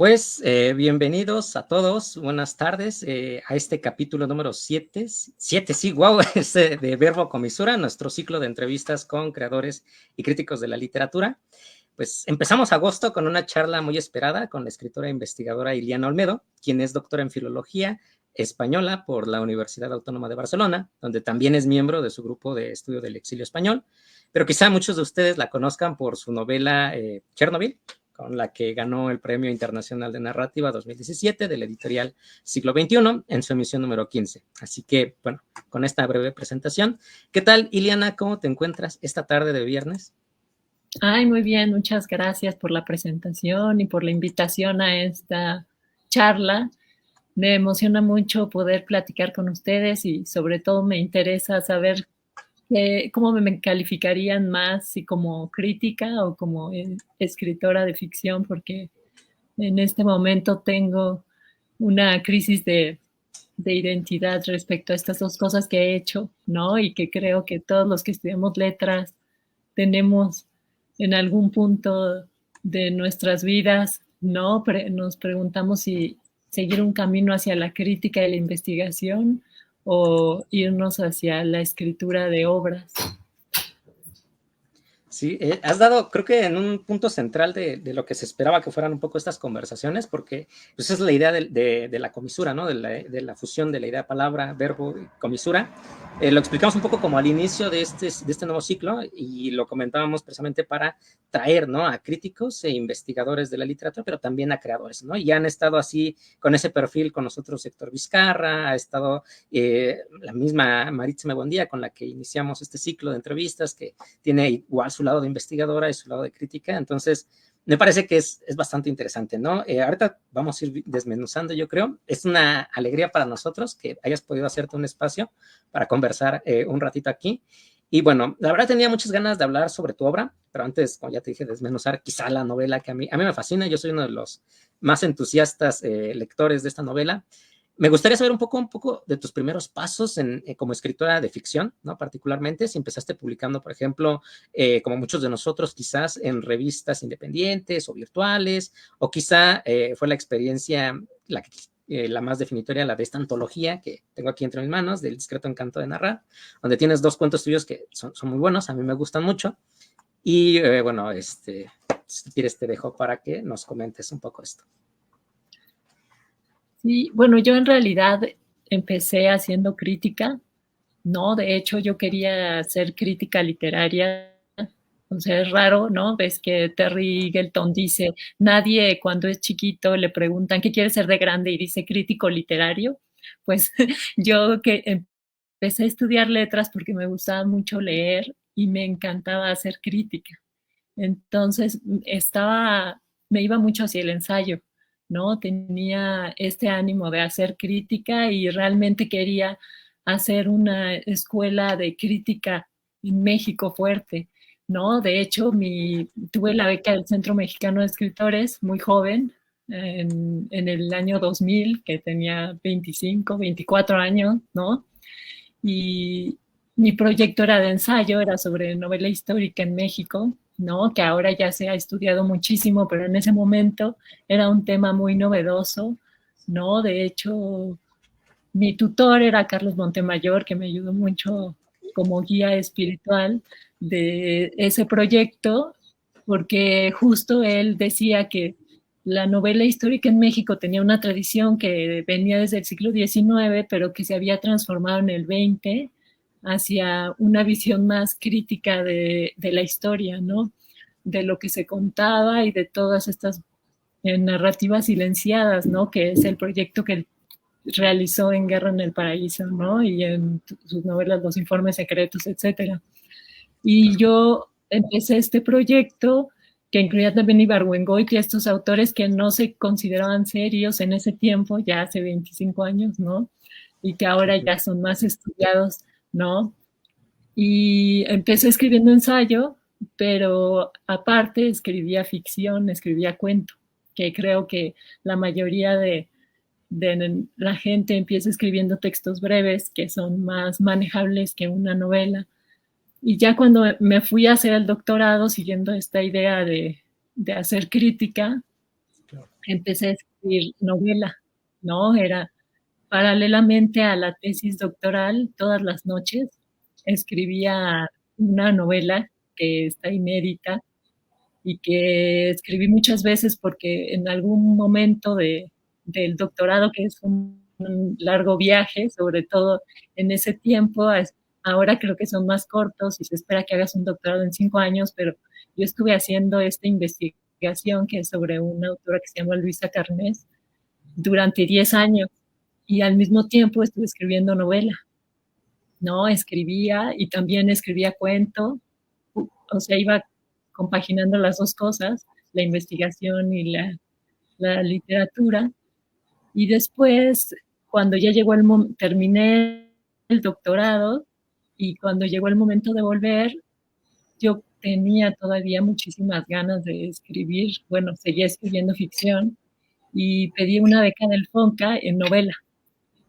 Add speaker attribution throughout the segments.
Speaker 1: Pues bienvenidos a todos, buenas tardes a este capítulo número 7, sí, wow, de Verbo Comisura, nuestro ciclo de entrevistas con creadores y críticos de la literatura. Pues empezamos agosto con una charla muy esperada con la escritora e investigadora Iliana Olmedo, quien es doctora en Filología Española por la Universidad Autónoma de Barcelona, donde también es miembro de su grupo de estudio del exilio español, pero quizá muchos de ustedes la conozcan por su novela Chernobyl, con la que ganó el Premio Internacional de Narrativa 2017 de la editorial Siglo XXI en su emisión número 15. Así que, bueno, con esta breve presentación, ¿qué tal, Iliana? ¿Cómo te encuentras esta tarde de viernes?
Speaker 2: Ay, muy bien, muchas gracias por la presentación y por la invitación a esta charla. Me emociona mucho poder platicar con ustedes y sobre todo me interesa saber cómo me calificarían más, si como crítica o como escritora de ficción, porque en este momento tengo una crisis de identidad respecto a estas dos cosas que he hecho, ¿no? Y que creo que todos los que estudiamos letras tenemos en algún punto de nuestras vidas, ¿no? Nos preguntamos si seguir un camino hacia la crítica y la investigación o irnos hacia la escritura de obras.
Speaker 1: Sí, has dado, creo que en un punto central de lo que se esperaba que fueran un poco estas conversaciones, porque pues es la idea de la comisura, ¿no? De la fusión de la idea palabra, verbo, comisura. Lo explicamos un poco como al inicio de este nuevo ciclo y lo comentábamos precisamente para traer, ¿no? A críticos e investigadores de la literatura, pero también a creadores, ¿no? Y han estado así con ese perfil con nosotros Héctor Vizcarra, ha estado la misma Maritza Buendía con la que iniciamos este ciclo de entrevistas, que tiene igual su lado de investigadora y su lado de crítica, entonces me parece que es bastante interesante, ¿no? Ahorita vamos a ir desmenuzando, yo creo. Es una alegría para nosotros que hayas podido hacerte un espacio para conversar un ratito aquí. Y bueno, la verdad tenía muchas ganas de hablar sobre tu obra, pero antes, como ya te dije, desmenuzar quizá la novela que a mí me fascina. Yo soy uno de los más entusiastas lectores de esta novela. Me gustaría saber un poco de tus primeros pasos como escritora de ficción, ¿no? Particularmente si empezaste publicando, por ejemplo, como muchos de nosotros, quizás en revistas independientes o virtuales, o quizá fue la experiencia, la más definitoria, la de esta antología que tengo aquí entre mis manos, del discreto encanto de narrar, donde tienes dos cuentos tuyos que son muy buenos, a mí me gustan mucho. Y bueno, si quieres te dejo para que nos comentes un poco esto.
Speaker 2: Sí, bueno, yo en realidad empecé haciendo crítica, ¿no? De hecho, yo quería hacer crítica literaria. O sea, es raro, ¿no? Ves que Terry Eagleton dice, nadie cuando es chiquito le preguntan qué quiere ser de grande y dice crítico literario. Pues yo que empecé a estudiar letras porque me gustaba mucho leer y me encantaba hacer crítica. Entonces me iba mucho hacia el ensayo, ¿no? Tenía este ánimo de hacer crítica y realmente quería hacer una escuela de crítica en México fuerte, ¿no? De hecho, tuve la beca del Centro Mexicano de Escritores muy joven, en el año 2000, que tenía 25, 24 años, ¿no? Y mi proyecto era de ensayo, era sobre novela histórica en México, ¿no? Que ahora ya se ha estudiado muchísimo, pero en ese momento era un tema muy novedoso, ¿no? De hecho, mi tutor era Carlos Montemayor, que me ayudó mucho como guía espiritual de ese proyecto, porque justo él decía que la novela histórica en México tenía una tradición que venía desde el siglo XIX, pero que se había transformado en el XX hacia una visión más crítica de la historia, ¿no? De lo que se contaba y de todas estas narrativas silenciadas, ¿no? Que es el proyecto que realizó en Guerra en el Paraíso, ¿no? Y en sus novelas Los Informes Secretos, etcétera. Y yo empecé este proyecto que incluía también Ibargüengoitia, estos autores que no se consideraban serios en ese tiempo, ya hace 25 años, ¿no? Y que ahora ya son más estudiados, ¿no? Y empecé escribiendo ensayo, pero aparte escribía ficción, escribía cuento, que creo que la mayoría de la gente empieza escribiendo textos breves que son más manejables que una novela. Y ya cuando me fui a hacer el doctorado siguiendo esta idea de hacer crítica, empecé a escribir novela, ¿no? Era paralelamente a la tesis doctoral, todas las noches escribía una novela que está inédita y que escribí muchas veces porque en algún momento del doctorado, que es un largo viaje, sobre todo en ese tiempo, ahora creo que son más cortos y se espera que hagas un doctorado en 5 años, pero yo estuve haciendo esta investigación que es sobre una autora que se llama Luisa Carnés durante 10 años y al mismo tiempo estuve escribiendo novela, ¿no? Escribía y también escribía cuento, o sea, iba compaginando las dos cosas, la investigación y la literatura. Y después, cuando ya llegó el momento, terminé el doctorado y cuando llegó el momento de volver, yo tenía todavía muchísimas ganas de escribir, bueno, seguía escribiendo ficción y pedí una beca del FONCA en novela,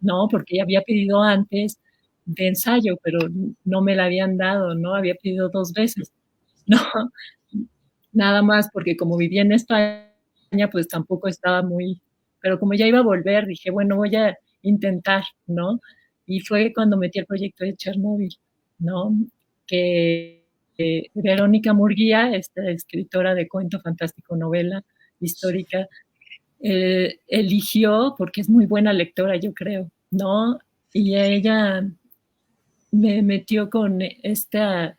Speaker 2: ¿no? Porque ya había pedido antes de ensayo, pero no me la habían dado, ¿no? Había pedido 2 veces, ¿no? Nada más porque como vivía en España, pues tampoco estaba muy, pero como ya iba a volver, dije, bueno, voy a intentar, ¿no? Y fue cuando metí el proyecto de Chernobyl, ¿no? Que Verónica Murguía, esta escritora de cuento fantástico, novela histórica, eligió, porque es muy buena lectora, yo creo, ¿no? Y ella me metió con esta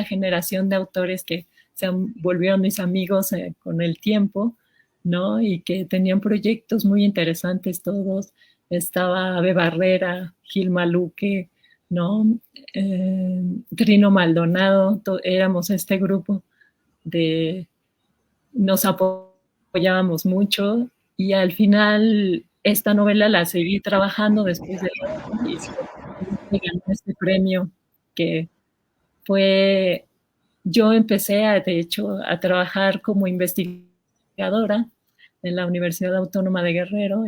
Speaker 2: generación de autores que se volvieron mis amigos con el tiempo, ¿no? Y que tenían proyectos muy interesantes todos. Estaba Ave Barrera, Gil Maluque, ¿no? Trino Maldonado, éramos este grupo de, nos apoyábamos mucho y al final esta novela la seguí trabajando después de y ganó este premio que fue, yo empecé de hecho a trabajar como investigadora en la Universidad Autónoma de Guerrero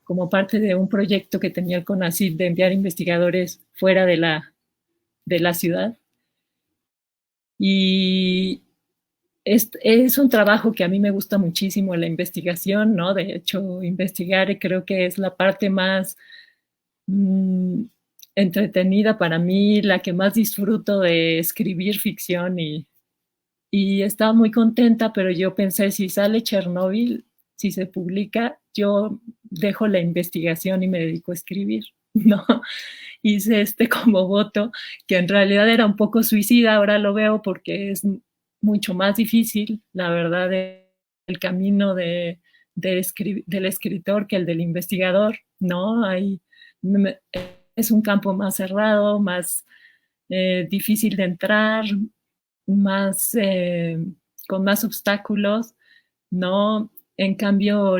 Speaker 2: como parte de un proyecto que tenía el CONACYT de enviar investigadores fuera de la ciudad. Y es un trabajo que a mí me gusta muchísimo, la investigación, ¿no? De hecho, investigar creo que es la parte más entretenida para mí, la que más disfruto de escribir ficción y estaba muy contenta, pero yo pensé, si sale Chernobyl, si se publica, yo dejo la investigación y me dedico a escribir, ¿no? Hice como voto, que en realidad era un poco suicida, ahora lo veo porque es mucho más difícil, la verdad, el camino del escritor que el del investigador, ¿no? Es un campo más cerrado, más difícil de entrar, más, con más obstáculos, ¿no? En cambio,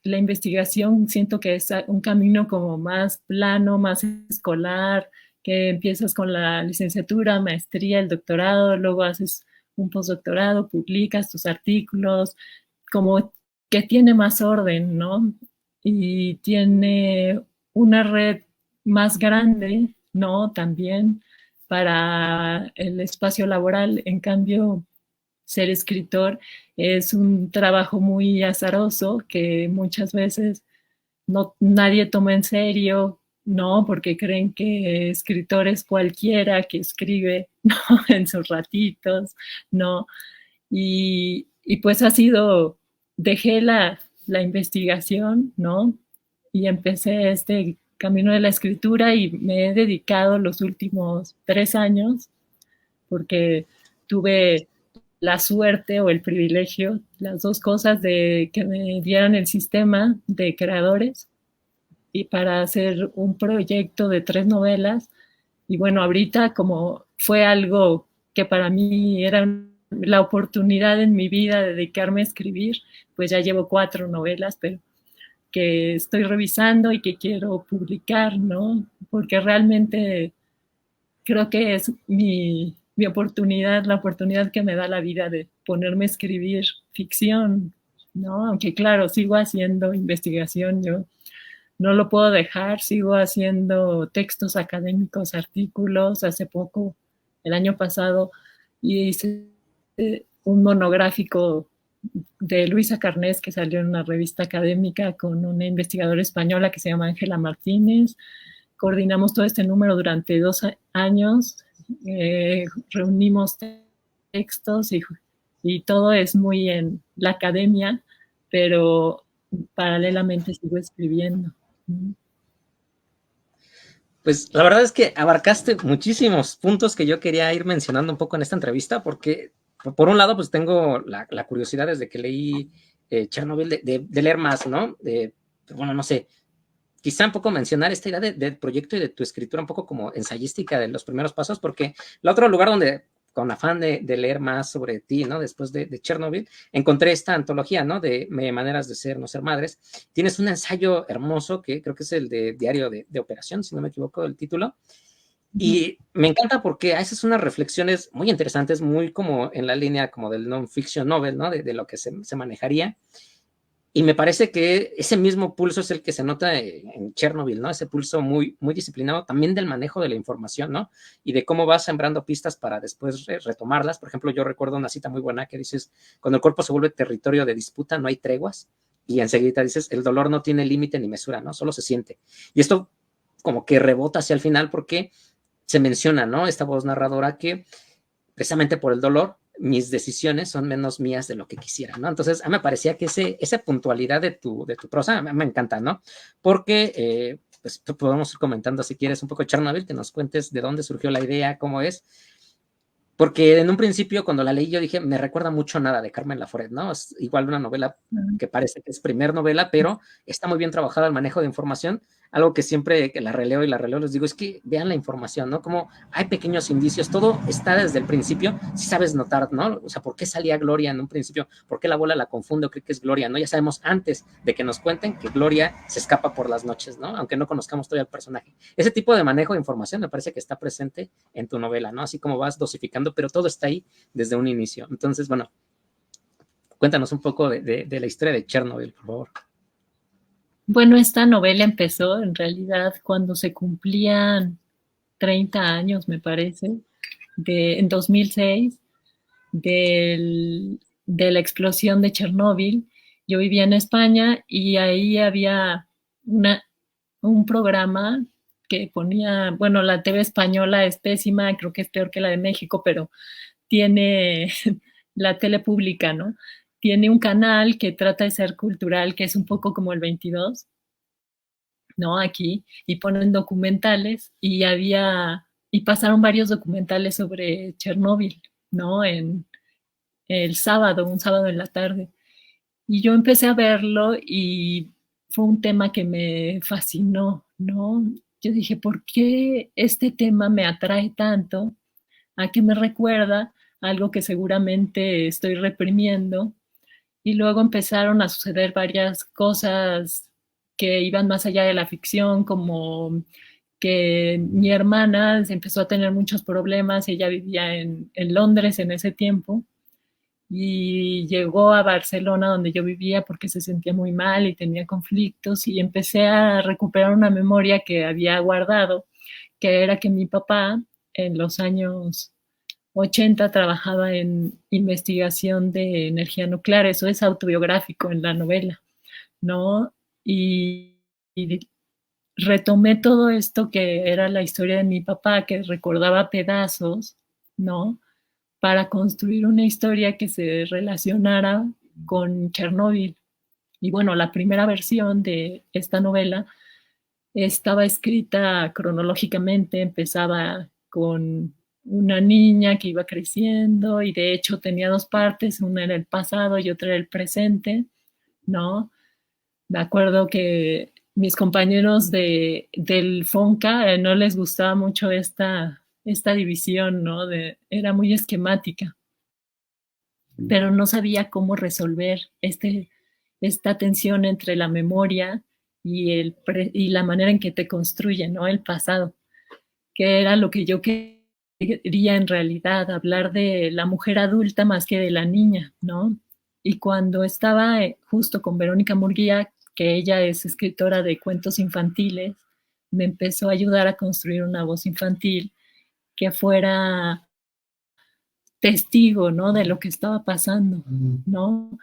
Speaker 2: la investigación siento que es un camino como más plano, más escolar, que empiezas con la licenciatura, maestría, el doctorado, luego haces un postdoctorado, publicas tus artículos, como que tiene más orden, ¿no? Y tiene una red más grande, ¿no? También para el espacio laboral. En cambio, ser escritor es un trabajo muy azaroso que muchas veces nadie toma en serio, ¿no? Porque creen que escritor es cualquiera que escribe, ¿no? En sus ratitos, ¿no? Y pues ha sido, dejé la investigación, ¿no? Y empecé este camino de la escritura y me he dedicado los últimos 3 años porque tuve la suerte o el privilegio, las dos cosas, de que me dieran el sistema de creadores y para hacer un proyecto de 3 novelas. Y bueno, ahorita como fue algo que para mí era la oportunidad en mi vida de dedicarme a escribir, pues ya llevo 4 novelas, pero que estoy revisando y que quiero publicar, ¿no? Porque realmente creo que es mi oportunidad, la oportunidad que me da la vida de ponerme a escribir ficción, ¿no? Aunque claro, sigo haciendo investigación, yo no lo puedo dejar, sigo haciendo textos académicos, artículos, hace poco, el año pasado, hice un monográfico de Luisa Carnés, que salió en una revista académica con una investigadora española que se llama Ángela Martínez. Coordinamos todo este número durante 2 años, reunimos textos y todo es muy en la academia, pero paralelamente sigo escribiendo.
Speaker 1: Pues la verdad es que abarcaste muchísimos puntos que yo quería ir mencionando un poco en esta entrevista, porque por un lado, pues tengo la curiosidad desde que leí Chernobyl de leer más, ¿no? Bueno, no sé, quizá un poco mencionar esta idea del proyecto y de tu escritura un poco como ensayística de los primeros pasos, porque el otro lugar donde, con afán de leer más sobre ti, ¿no? Después de Chernobyl, encontré esta antología, ¿no? De Maneras de ser, no ser madres. Tienes un ensayo hermoso que creo que es el de Diario de Operación, si no me equivoco el título, y me encanta porque haces unas reflexiones muy interesantes, muy como en la línea como del non-fiction novel, ¿no? De lo que se manejaría. Y me parece que ese mismo pulso es el que se nota en Chernobyl, ¿no? Ese pulso muy, muy disciplinado también del manejo de la información, ¿no? Y de cómo vas sembrando pistas para después retomarlas. Por ejemplo, yo recuerdo una cita muy buena que dices, cuando el cuerpo se vuelve territorio de disputa, no hay treguas. Y enseguida dices, el dolor no tiene límite ni mesura, ¿no? Solo se siente. Y esto como que rebota hacia el final porque se menciona, ¿no? Esta voz narradora que precisamente por el dolor, mis decisiones son menos mías de lo que quisiera, ¿no? Entonces, a mí me parecía que esa puntualidad de tu prosa me encanta, ¿no? Porque, pues, podemos ir comentando, si quieres, un poco de Chernobyl, que nos cuentes de dónde surgió la idea, cómo es, porque en un principio, cuando la leí, yo dije, me recuerda mucho nada de Carmen Laforet, ¿no? Es igual una novela que parece que es primer novela, pero está muy bien trabajado el manejo de información. Algo que siempre que la releo les digo, es que vean la información, ¿no? Como hay pequeños indicios, todo está desde el principio, si sabes notar, ¿no? O sea, ¿por qué salía Gloria en un principio? ¿Por qué la abuela la confunde o cree que es Gloria, ¿no? Ya sabemos antes de que nos cuenten que Gloria se escapa por las noches, ¿no? Aunque no conozcamos todavía el personaje. Ese tipo de manejo de información me parece que está presente en tu novela, ¿no? Así como vas dosificando, pero todo está ahí desde un inicio. Entonces, bueno, cuéntanos un poco de la historia de Chernobyl, por favor.
Speaker 2: Bueno, esta novela empezó en realidad cuando se cumplían 30 años, me parece, en 2006, de la explosión de Chernóbil. Yo vivía en España y ahí había un programa que ponía, bueno, la TV española es pésima, creo que es peor que la de México, pero tiene la tele pública, ¿no? Tiene un canal que trata de ser cultural, que es un poco como el 22, ¿no? Aquí, y ponen documentales y pasaron varios documentales sobre Chernóbil, ¿no? En el sábado, un sábado en la tarde. Y yo empecé a verlo y fue un tema que me fascinó, ¿no? Yo dije, ¿por qué este tema me atrae tanto? ¿A qué me recuerda? Algo que seguramente estoy reprimiendo. Y luego empezaron a suceder varias cosas que iban más allá de la ficción, como que mi hermana empezó a tener muchos problemas, ella vivía en Londres en ese tiempo, y llegó a Barcelona donde yo vivía porque se sentía muy mal y tenía conflictos y empecé a recuperar una memoria que había guardado, que era que mi papá en los años 80 trabajaba en investigación de energía nuclear, eso es autobiográfico en la novela, ¿no? Y retomé todo esto que era la historia de mi papá, que recordaba pedazos, ¿no? Para construir una historia que se relacionara con Chernóbil. Y bueno, la primera versión de esta novela estaba escrita cronológicamente, empezaba con una niña que iba creciendo y de hecho tenía dos partes, una era el pasado y otra era el presente, ¿no? Me acuerdo que mis compañeros del FONCA no les gustaba mucho esta división, ¿no? Era muy esquemática, pero no sabía cómo resolver esta tensión entre la memoria y la manera en que te construye, ¿no? El pasado, que era lo que yo quería en realidad, hablar de la mujer adulta más que de la niña, ¿no? Y cuando estaba justo con Verónica Murguía, que ella es escritora de cuentos infantiles, me empezó a ayudar a construir una voz infantil que fuera testigo, ¿no? De lo que estaba pasando, ¿no?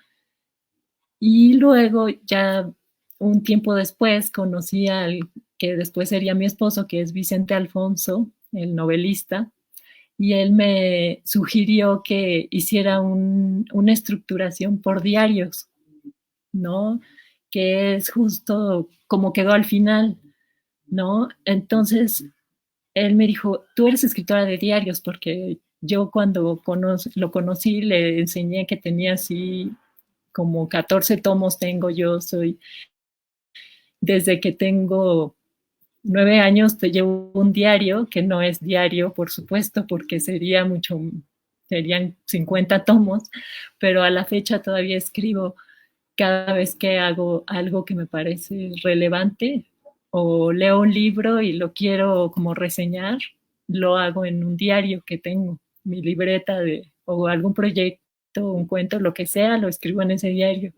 Speaker 2: Y luego ya un tiempo después conocí al que después sería mi esposo, que es Vicente Alfonso, el novelista, y él me sugirió que hiciera una estructuración por diarios, ¿no? Que es justo como quedó al final, ¿no? Entonces, él me dijo, tú eres escritora de diarios, porque yo cuando lo conocí le enseñé que tenía así como 14 tomos tengo yo, soy, desde que tengo 9 años te llevo un diario, que no es diario, por supuesto, porque serían 50 tomos, pero a la fecha todavía escribo cada vez que hago algo que me parece relevante o leo un libro y lo quiero como reseñar, lo hago en un diario que tengo, mi libreta o algún proyecto, un cuento, lo que sea, lo escribo en ese diario.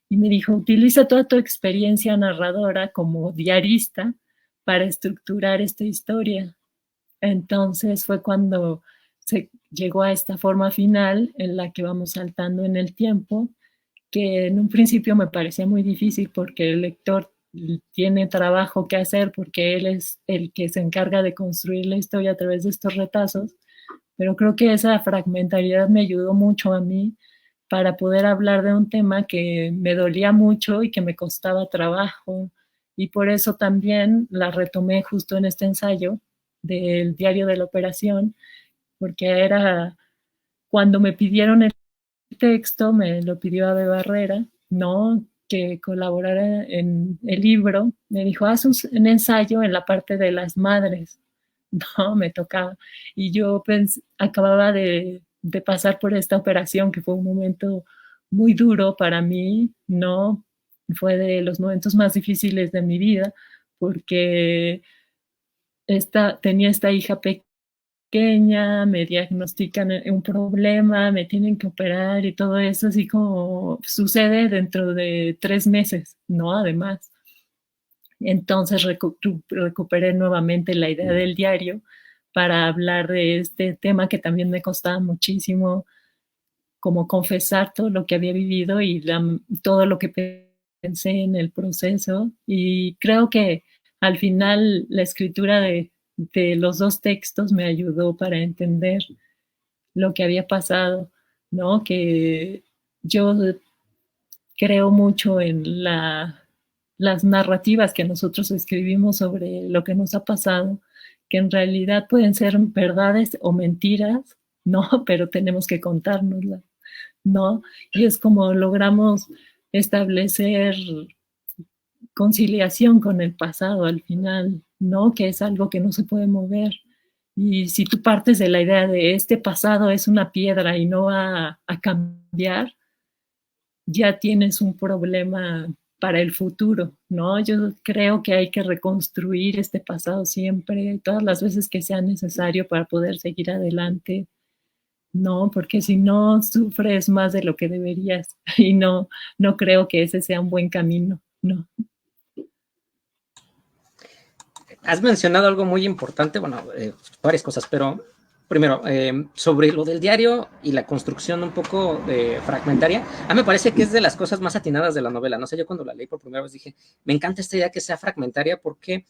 Speaker 2: Y me dijo, utiliza toda tu experiencia narradora como diarista para estructurar esta historia. Entonces fue cuando se llegó a esta forma final en la que vamos saltando en el tiempo, que en un principio me parecía muy difícil porque el lector tiene trabajo que hacer porque él es el que se encarga de construir la historia a través de estos retazos, pero creo que esa fragmentariedad me ayudó mucho a mí para poder hablar de un tema que me dolía mucho y que me costaba trabajo. Y por eso también la retomé justo en este ensayo del diario de la operación, porque era cuando me pidieron el texto, me lo pidió Ave Barrera, ¿no? Que colaborara en el libro, me dijo, haz un ensayo en la parte de las madres, no, me tocaba. Y yo acababa de pasar por esta operación, que fue un momento muy duro para mí, ¿no? Fue de los momentos más difíciles de mi vida, porque tenía esta hija pequeña, me diagnostican un problema, me tienen que operar y todo eso, así como sucede dentro de 3 meses, ¿no? Además. Entonces recuperé nuevamente la idea del diario para hablar de este tema que también me costaba muchísimo, como confesar todo lo que había vivido y todo lo que pensé en el proceso. Y creo que al final la escritura de los dos textos me ayudó para entender lo que había pasado, ¿no? Que yo creo mucho en las narrativas que nosotros escribimos sobre lo que nos ha pasado, que en realidad pueden ser verdades o mentiras, ¿no? Pero tenemos que contárnoslas, ¿no? Y es como logramos establecer conciliación con el pasado al final, ¿no? Que es algo que no se puede mover. Y si tú partes de la idea de este pasado es una piedra y no va a cambiar, ya tienes un problema para el futuro, ¿no? Yo creo que hay que reconstruir este pasado siempre, todas las veces que sea necesario para poder seguir adelante, ¿no? Porque si no, sufres más de lo que deberías y no creo que ese sea un buen camino, ¿no?
Speaker 1: Has mencionado algo muy importante, bueno, varias cosas, pero primero, sobre lo del diario y la construcción un poco fragmentaria, a mí me parece que es de las cosas más atinadas de la novela. No sé, yo cuando la leí por primera vez dije, me encanta esta idea que sea fragmentaria porque,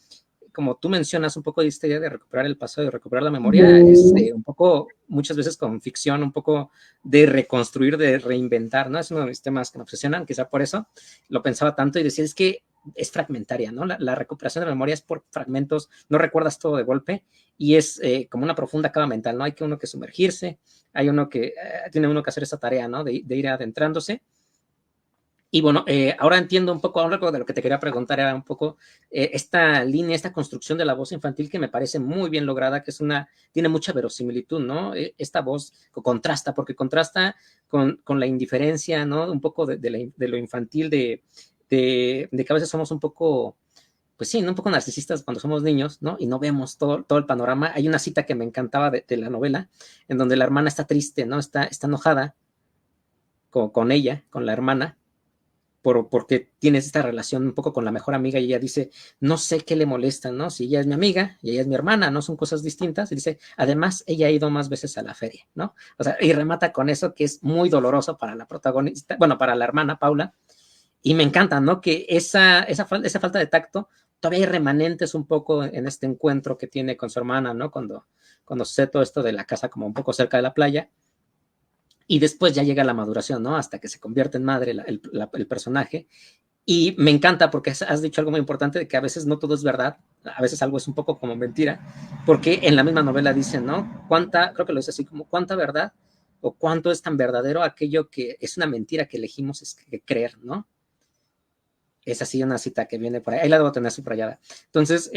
Speaker 1: como tú mencionas, un poco de esta idea de recuperar el pasado y recuperar la memoria, es un poco, muchas veces con ficción, un poco de reconstruir, de reinventar, ¿no? Es uno de mis temas que me obsesionan, quizá por eso lo pensaba tanto y decía, es que es fragmentaria, ¿no? La recuperación de la memoria es por fragmentos, no recuerdas todo de golpe y es como una profunda cava mental, ¿no? Hay que uno que sumergirse, hay uno que tiene uno que hacer esa tarea, ¿no? De ir adentrándose. Y bueno, ahora entiendo un poco, algo de lo que te quería preguntar era un poco esta línea, esta construcción de la voz infantil que me parece muy bien lograda, que tiene mucha verosimilitud, ¿no? Esta voz contrasta, porque contrasta con la indiferencia, ¿no? Un poco de lo infantil, de que a veces somos un poco, pues sí, ¿no? Un poco narcisistas cuando somos niños, ¿no? Y no vemos todo el panorama. Hay una cita que me encantaba de la novela, en donde la hermana está triste, ¿no? Está enojada con ella, con la hermana, porque tienes esta relación un poco con la mejor amiga y ella dice, no sé qué le molesta, ¿no? Si ella es mi amiga y ella es mi hermana, ¿no? Son cosas distintas. Y dice, además, ella ha ido más veces a la feria, ¿no? O sea, y remata con eso que es muy doloroso para la protagonista, bueno, para la hermana Paula, Y me encanta, ¿no? Que esa falta de tacto, todavía hay remanentes un poco en este encuentro que tiene con su hermana, ¿no? Cuando sucede todo esto de la casa como un poco cerca de la playa. Y después ya llega la maduración, ¿no? Hasta que se convierte en madre el personaje. Y me encanta porque has dicho algo muy importante de que a veces no todo es verdad, a veces algo es un poco como mentira, porque en la misma novela dicen, ¿no? Creo que lo dice así como, ¿cuánta verdad o cuánto es tan verdadero aquello que es una mentira que elegimos que creer, ¿no? Es así una cita que viene por ahí la debo tener subrayada. Entonces,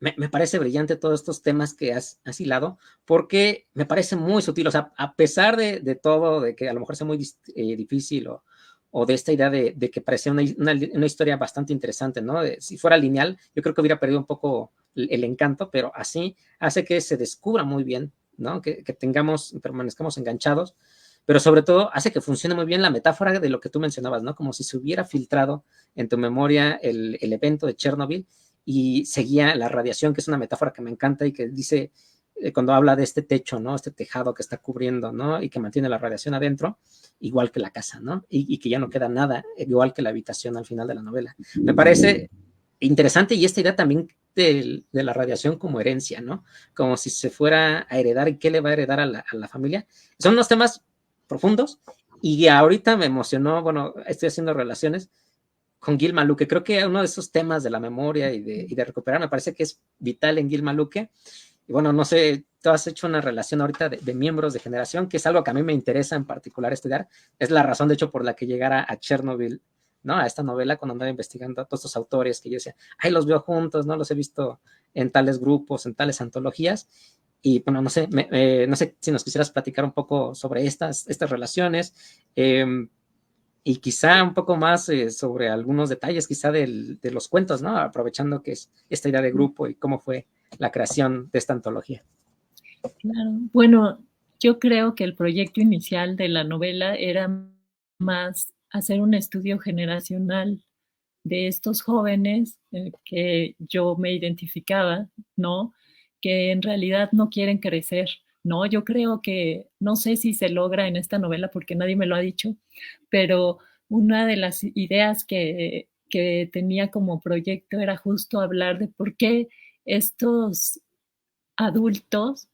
Speaker 1: me parece brillante todos estos temas que has hilado, porque me parece muy sutil, o sea, a pesar de todo, de que a lo mejor sea muy difícil o de esta idea de que parecía una historia bastante interesante, ¿no? Si fuera lineal, yo creo que hubiera perdido un poco el encanto, pero así hace que se descubra muy bien, ¿no? Que permanezcamos enganchados, pero sobre todo hace que funcione muy bien la metáfora de lo que tú mencionabas, ¿no? Como si se hubiera filtrado en tu memoria el evento de Chernobyl y seguía la radiación, que es una metáfora que me encanta y que dice, cuando habla de este techo, ¿no? Este tejado que está cubriendo, ¿no? Y que mantiene la radiación adentro, igual que la casa, ¿no? Y que ya no queda nada, igual que la habitación al final de la novela. Me parece interesante y esta idea también de la radiación como herencia, ¿no? Como si se fuera a heredar y qué le va a heredar a la familia. Son unos temas profundos y ahorita me emocionó, bueno, estoy haciendo relaciones con Gil Maluque. Creo que uno de esos temas de la memoria y de recuperar me parece que es vital en Gil Maluque. Y bueno, no sé, tú has hecho una relación ahorita de miembros de generación, que es algo que a mí me interesa en particular estudiar. Es la razón, de hecho, por la que llegara a Chernobyl, ¿no? A esta novela, cuando andaba investigando a todos estos autores que yo decía, ay, los veo juntos, ¿no? Los he visto en tales grupos, en tales antologías. Y bueno, no sé, no sé si nos quisieras platicar un poco sobre estas relaciones. Y quizá un poco más sobre algunos detalles quizá de los cuentos, ¿no? Aprovechando que es esta idea de grupo y cómo fue la creación de esta antología.
Speaker 2: Claro. Bueno, yo creo que el proyecto inicial de la novela era más hacer un estudio generacional de estos jóvenes que yo me identificaba, ¿no? Que en realidad no quieren crecer, ¿no? Yo creo que, no sé si se logra en esta novela porque nadie me lo ha dicho, pero una de las ideas que tenía como proyecto era justo hablar de por qué estos adultos,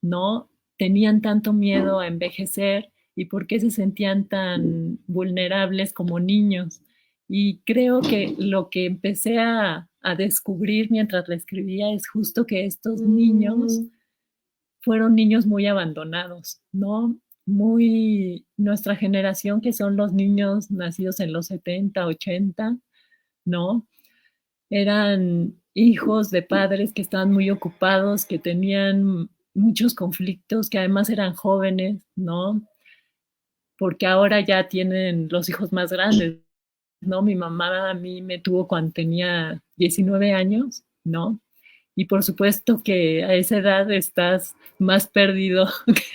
Speaker 2: ¿no? Tenían tanto miedo a envejecer y por qué se sentían tan vulnerables como niños. Y creo que lo que empecé a descubrir mientras la escribía es justo que estos niños fueron niños muy abandonados, ¿no? Muy nuestra generación, que son los niños nacidos en los 70, 80, ¿no? Eran hijos de padres que estaban muy ocupados, que tenían muchos conflictos, que además eran jóvenes, ¿no? Porque ahora ya tienen los hijos más grandes, ¿no? Mi mamá a mí me tuvo cuando tenía 19 años, ¿no? Y por supuesto que a esa edad estás más perdido,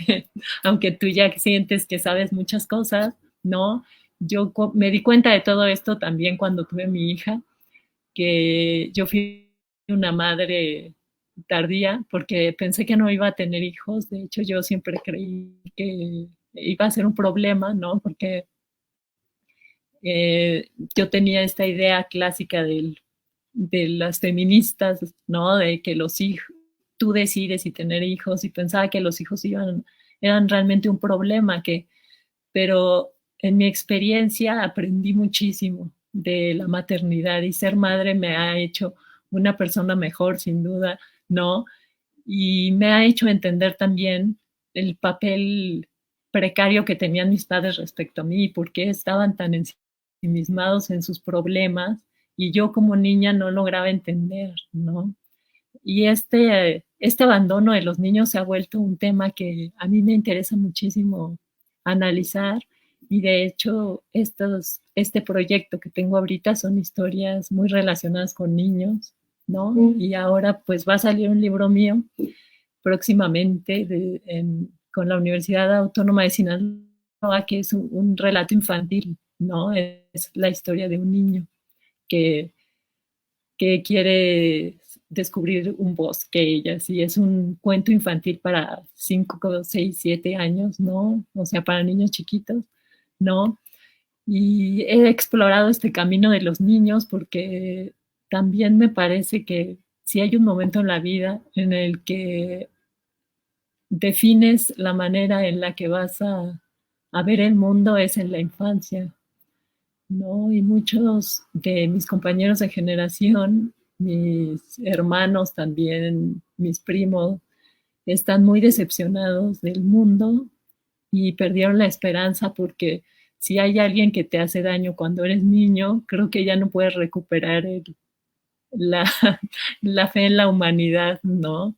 Speaker 2: que, aunque tú ya sientes que sabes muchas cosas, ¿no? Yo me di cuenta de todo esto también cuando tuve mi hija, que yo fui una madre tardía porque pensé que no iba a tener hijos. De hecho, yo siempre creí que iba a ser un problema, ¿no? Porque yo tenía esta idea clásica de las feministas, ¿no? De que los hijos, tú decides si tener hijos y pensaba que los hijos eran realmente un problema, pero en mi experiencia aprendí muchísimo de la maternidad y ser madre me ha hecho una persona mejor, sin duda, ¿no? Y me ha hecho entender también el papel precario que tenían mis padres respecto a mí y por qué estaban tan ensimismados en sus problemas y yo como niña no lograba entender, ¿no? Y este abandono de los niños se ha vuelto un tema que a mí me interesa muchísimo analizar y de hecho este proyecto que tengo ahorita son historias muy relacionadas con niños, ¿no? Y ahora pues va a salir un libro mío próximamente con la Universidad Autónoma de Sinaloa, que es un relato infantil, ¿no? Es la historia de un niño que quiere descubrir un bosque y así. Es un cuento infantil para 5, 6, 7 años, ¿no? O sea, para niños chiquitos, ¿no? Y he explorado este camino de los niños porque también me parece que si hay un momento en la vida en el que defines la manera en la que vas a ver el mundo es en la infancia, ¿no? Y muchos de mis compañeros de generación, mis hermanos también, mis primos, están muy decepcionados del mundo y perdieron la esperanza porque si hay alguien que te hace daño cuando eres niño, creo que ya no puedes recuperar la, la fe en la humanidad, ¿no?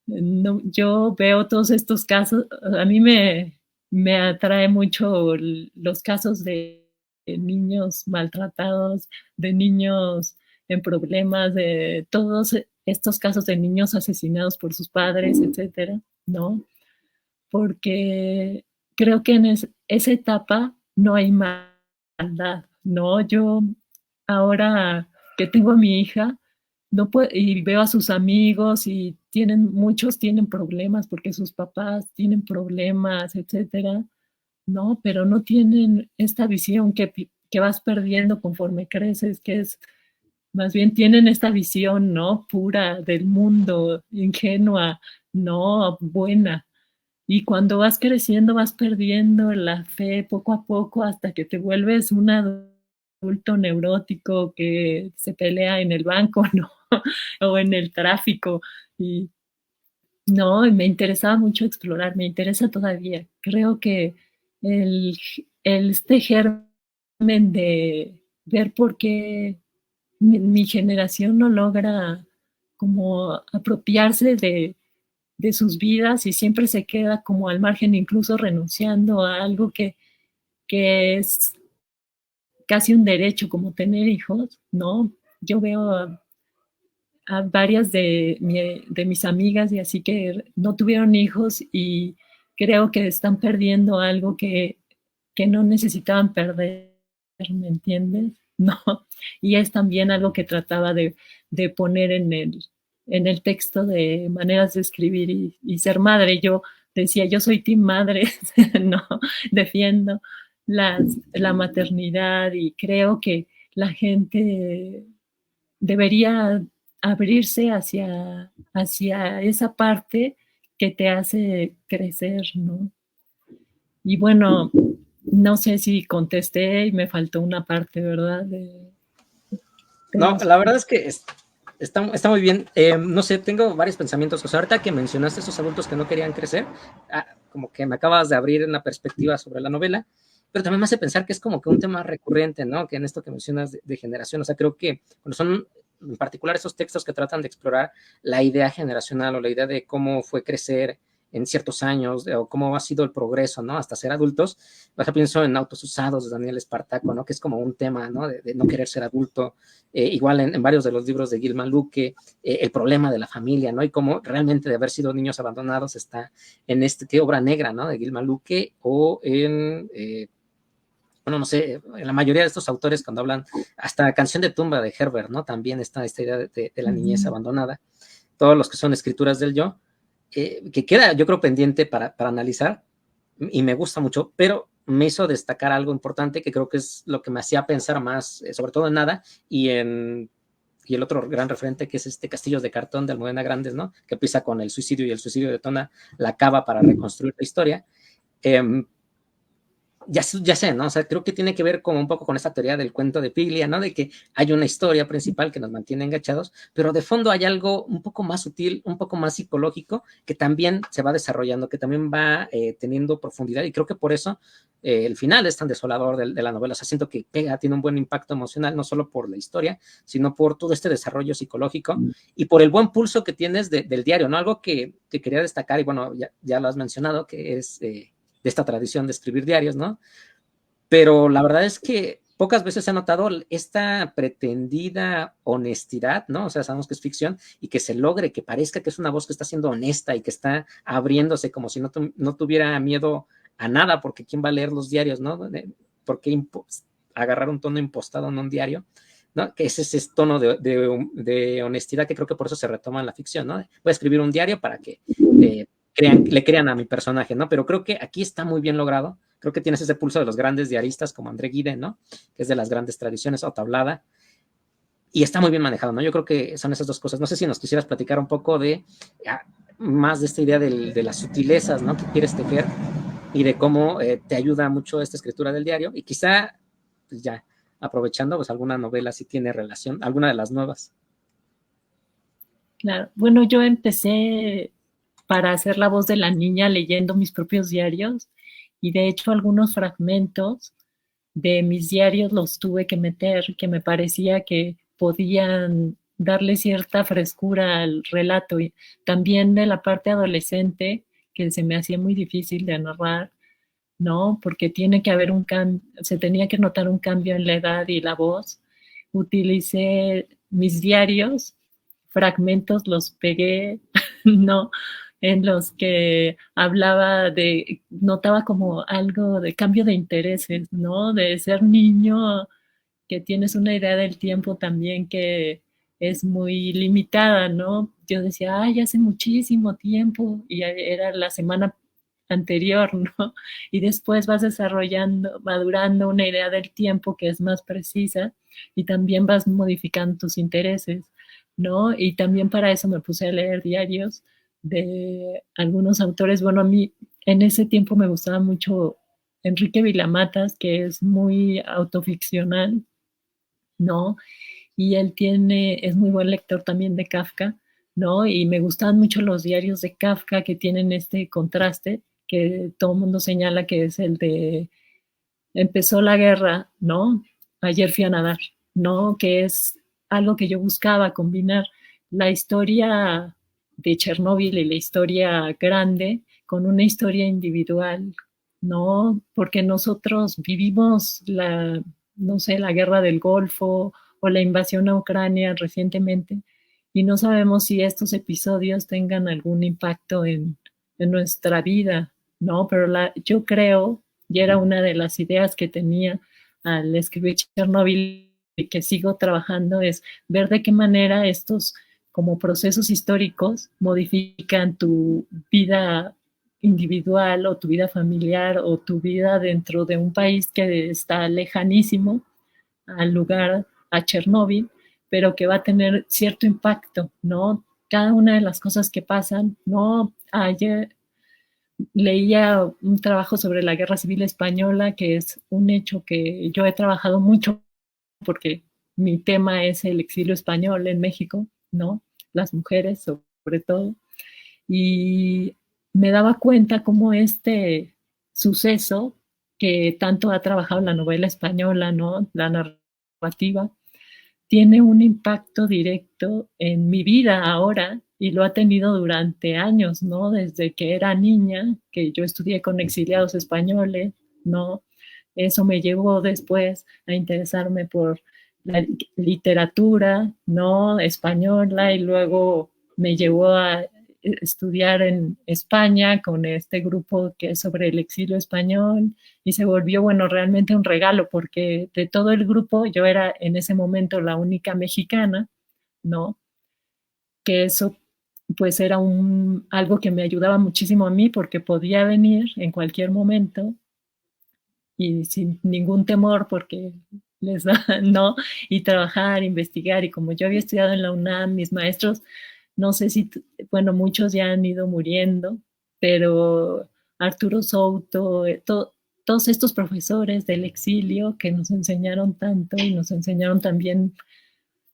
Speaker 2: No, yo veo todos estos casos, a mí me atrae mucho los casos de niños maltratados, de niños en problemas, de todos estos casos de niños asesinados por sus padres, etcétera, ¿no? Porque creo que en esa etapa no hay maldad, ¿no? Yo ahora que tengo a mi hija, no puedo, y veo a sus amigos y muchos tienen problemas porque sus papás tienen problemas, etcétera, ¿no? Pero no tienen esta visión que vas perdiendo conforme creces, que es, más bien tienen esta visión, ¿no? Pura del mundo, ingenua, no buena. Y cuando vas creciendo, vas perdiendo la fe poco a poco hasta que te vuelves un adulto neurótico que se pelea en el banco, ¿no? O en el tráfico. Y no, me interesaba mucho explorar, me interesa todavía. Creo que el, este germen de ver por qué mi generación no logra como apropiarse de sus vidas y siempre se queda como al margen, incluso renunciando a algo que es casi un derecho, como tener hijos, ¿no? Yo veo a varias de mis amigas y así que no tuvieron hijos y creo que están perdiendo algo que no necesitaban perder, ¿me entiendes? No, y es también algo que trataba de poner en el texto de maneras de escribir y ser madre. Yo decía, yo soy team madre, no, defiendo la maternidad y creo que la gente debería abrirse hacia esa parte que te hace crecer, ¿no? Y bueno, no sé si contesté y me faltó una parte, ¿verdad?
Speaker 1: No, la verdad es que está muy bien. No sé, tengo varios pensamientos. O sea, ahorita que mencionaste esos adultos que no querían crecer, como que me acabas de abrir una perspectiva sobre la novela, pero también me hace pensar que es como que un tema recurrente, ¿no? Que en esto que mencionas de generación, o sea, creo que cuando son en particular esos textos que tratan de explorar la idea generacional o la idea de cómo fue crecer en ciertos años o cómo ha sido el progreso, ¿no? Hasta ser adultos. Por ejemplo, pienso en Autos Usados de Daniel Espartaco, ¿no? Que es como un tema, ¿no? De no querer ser adulto. Igual en varios de los libros de Gilman Luque, el problema de la familia, ¿no? Y cómo realmente de haber sido niños abandonados está en ¿qué obra negra, ¿no? De Gilman Luque o en... bueno, no sé, en la mayoría de estos autores cuando hablan, hasta Canción de tumba de Herbert, ¿no? También está esta idea de la niñez abandonada. Todos los que son escrituras del yo, que queda, yo creo, pendiente para analizar, y me gusta mucho, pero me hizo destacar algo importante que creo que es lo que me hacía pensar más, sobre todo en Nada, y el otro gran referente que es Castillos de Cartón de Almudena Grandes, ¿no? Que empieza con el suicidio y el suicidio detona la cava para reconstruir la historia. Ya sé, ¿no? O sea, creo que tiene que ver como un poco con esta teoría del cuento de Piglia, ¿no? De que hay una historia principal que nos mantiene enganchados, pero de fondo hay algo un poco más sutil, un poco más psicológico, que también se va desarrollando, que también va teniendo profundidad, y creo que por eso el final es tan desolador de la novela. O sea, siento que pega, tiene un buen impacto emocional, no solo por la historia, sino por todo este desarrollo psicológico y por el buen pulso que tienes del diario, ¿no? Algo que quería destacar, y bueno, ya lo has mencionado, que es... de esta tradición de escribir diarios, ¿no? Pero la verdad es que pocas veces he notado esta pretendida honestidad, ¿no? O sea, sabemos que es ficción y que se logre, que parezca que es una voz que está siendo honesta y que está abriéndose como si no tuviera miedo a nada, porque ¿quién va a leer los diarios, no? ¿Por qué agarrar un tono impostado en un diario? ¿No? Que es ese tono de honestidad que creo que por eso se retoma en la ficción, ¿no? Voy a escribir un diario para que le crean a mi personaje, ¿no? Pero creo que aquí está muy bien logrado creo que tienes ese pulso de los grandes diaristas como André Gide, ¿no? Que es de las grandes tradiciones, o Tablada, y está muy bien manejado, ¿no? Yo creo que son esas dos cosas. No sé si nos quisieras platicar un poco de más de esta idea de las sutilezas, ¿no? Que quieres tejer y de cómo te ayuda mucho esta escritura del diario, y quizá, pues ya, aprovechando, pues alguna novela si tiene relación, alguna de las nuevas.
Speaker 2: Claro. Bueno, yo empecé para hacer la voz de la niña leyendo mis propios diarios y de hecho algunos fragmentos de mis diarios los tuve que meter, que me parecía que podían darle cierta frescura al relato. Y también de la parte adolescente, que se me hacía muy difícil de narrar, ¿no? Porque tiene que haber un cambio, se tenía que notar un cambio en la edad y la voz. Utilicé mis diarios, fragmentos los pegué, ¿no? En los que hablaba de, notaba como algo de cambio de intereses, ¿no? De ser niño, que tienes una idea del tiempo también que es muy limitada, ¿no? Yo decía, ay, hace muchísimo tiempo, y era la semana anterior, ¿no? Y después vas desarrollando, madurando una idea del tiempo que es más precisa y también vas modificando tus intereses, ¿no? Y también para eso me puse a leer diarios de algunos autores. Bueno, a mí en ese tiempo me gustaba mucho Enrique Vilamatas, que es muy autoficcional, ¿no? Y él es muy buen lector también de Kafka, ¿no? Y me gustaban mucho los diarios de Kafka que tienen este contraste que todo el mundo señala que es el de empezó la guerra, ¿no? Ayer fui a nadar, ¿no? Que es algo que yo buscaba combinar la historia de Chernóbil y la historia grande con una historia individual, ¿no? Porque nosotros vivimos no sé, la guerra del Golfo o la invasión a Ucrania recientemente y no sabemos si estos episodios tengan algún impacto en nuestra vida, ¿no? Pero yo creo, y era una de las ideas que tenía al escribir Chernobyl y que sigo trabajando, es ver de qué manera estos como procesos históricos modifican tu vida individual o tu vida familiar o tu vida dentro de un país que está lejanísimo al lugar, a Chernóbil, pero que va a tener cierto impacto, ¿no? Cada una de las cosas que pasan, ¿no? Ayer leía un trabajo sobre la Guerra Civil Española, que es un hecho que yo he trabajado mucho porque mi tema es el exilio español en México, ¿no? Las mujeres sobre todo. Y me daba cuenta cómo este suceso que tanto ha trabajado la novela española, ¿no? La narrativa, tiene un impacto directo en mi vida ahora y lo ha tenido durante años, ¿no? Desde que era niña, que yo estudié con exiliados españoles, ¿no? Eso me llevó después a interesarme por la literatura, ¿no? Española y luego me llevó a estudiar en España con este grupo que es sobre el exilio español y se volvió, bueno, realmente un regalo porque de todo el grupo yo era en ese momento la única mexicana, ¿no? Que eso pues era algo que me ayudaba muchísimo a mí porque podía venir en cualquier momento y sin ningún temor porque les da, ¿no? Y trabajar, investigar y como yo había estudiado en la UNAM, mis maestros, no sé si, bueno, muchos ya han ido muriendo, pero Arturo Souto, todos estos profesores del exilio que nos enseñaron tanto y nos enseñaron también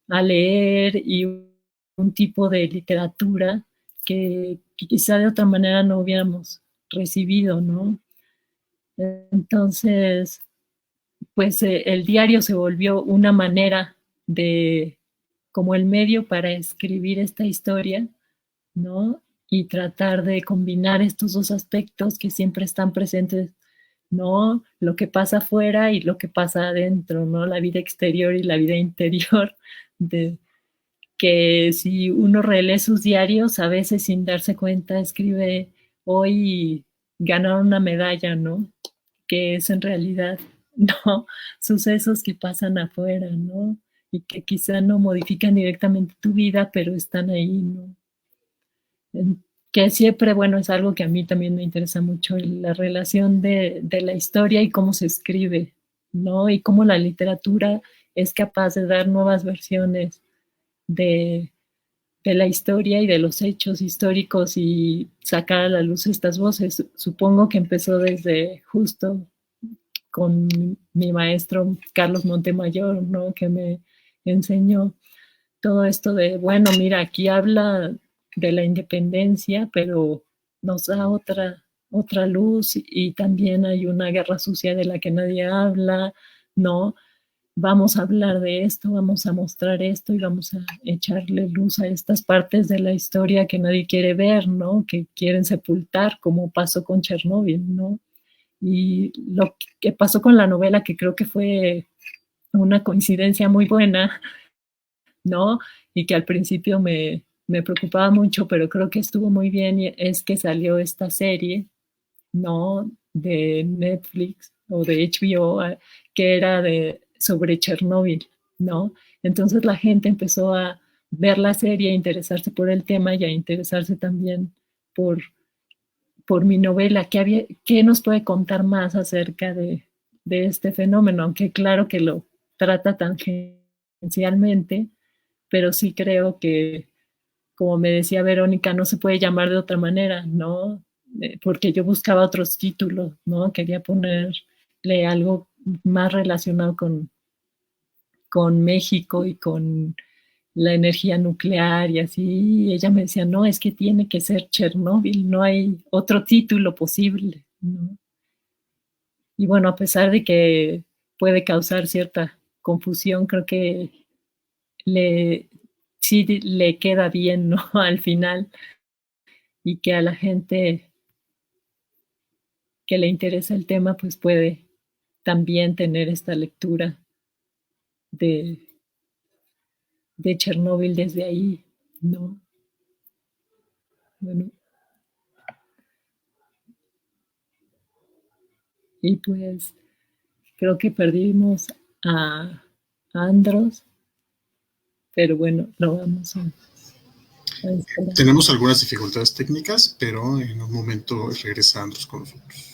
Speaker 2: a leer y un tipo de literatura que quizá de otra manera no hubiéramos recibido, ¿no? Entonces, pues el diario se volvió una manera de, como el medio para escribir esta historia, ¿no? Y tratar de combinar estos dos aspectos que siempre están presentes, ¿no? Lo que pasa afuera y lo que pasa adentro, ¿no? La vida exterior y la vida interior, de que si uno relee sus diarios, a veces sin darse cuenta, escribe hoy ganaron una medalla, ¿no? Que es en realidad, ¿no? Sucesos que pasan afuera, ¿no? Y que quizá no modifican directamente tu vida, pero están ahí, ¿no? que siempre, bueno, es algo que a mí también me interesa mucho, la relación de la historia y cómo se escribe, ¿no? Y cómo la literatura es capaz de dar nuevas versiones de, de la historia y de los hechos históricos y sacar a la luz estas voces. Supongo que empezó desde justo con mi maestro Carlos Montemayor, ¿no? Que me enseñó todo esto de, bueno, mira, aquí habla de la independencia, pero nos da otra luz y también hay una guerra sucia de la que nadie habla, ¿no? Vamos a hablar de esto, vamos a mostrar esto y vamos a echarle luz a estas partes de la historia que nadie quiere ver, ¿no? Que quieren sepultar, como pasó con Chernóbil, ¿no? Y lo que pasó con la novela, que creo que fue una coincidencia muy buena, ¿no? Y que al principio me preocupaba mucho, pero creo que estuvo muy bien, y es que salió esta serie, ¿no? De Netflix o de HBO, que era sobre Chernóbil, ¿no? Entonces la gente empezó a ver la serie, a interesarse por el tema y a interesarse también por, por mi novela. ¿Qué nos puede contar más acerca de este fenómeno? Aunque claro que lo trata tangencialmente, pero sí creo que, como me decía Verónica, no se puede llamar de otra manera, ¿no? Porque yo buscaba otros títulos, ¿no? Quería ponerle algo más relacionado con México y con la energía nuclear y así. Y ella me decía, no, es que tiene que ser Chernóbil, no hay otro título posible, ¿no? Y bueno, a pesar de que puede causar cierta confusión, creo que le, sí le queda bien, ¿no? Al final, y que a la gente que le interesa el tema, pues puede también tener esta lectura de, de Chernóbil desde ahí, ¿no? Bueno, y pues creo que perdimos a Andros, pero bueno, lo vamos a esperar.
Speaker 3: Tenemos algunas dificultades técnicas, pero en un momento regresa Andros con nosotros.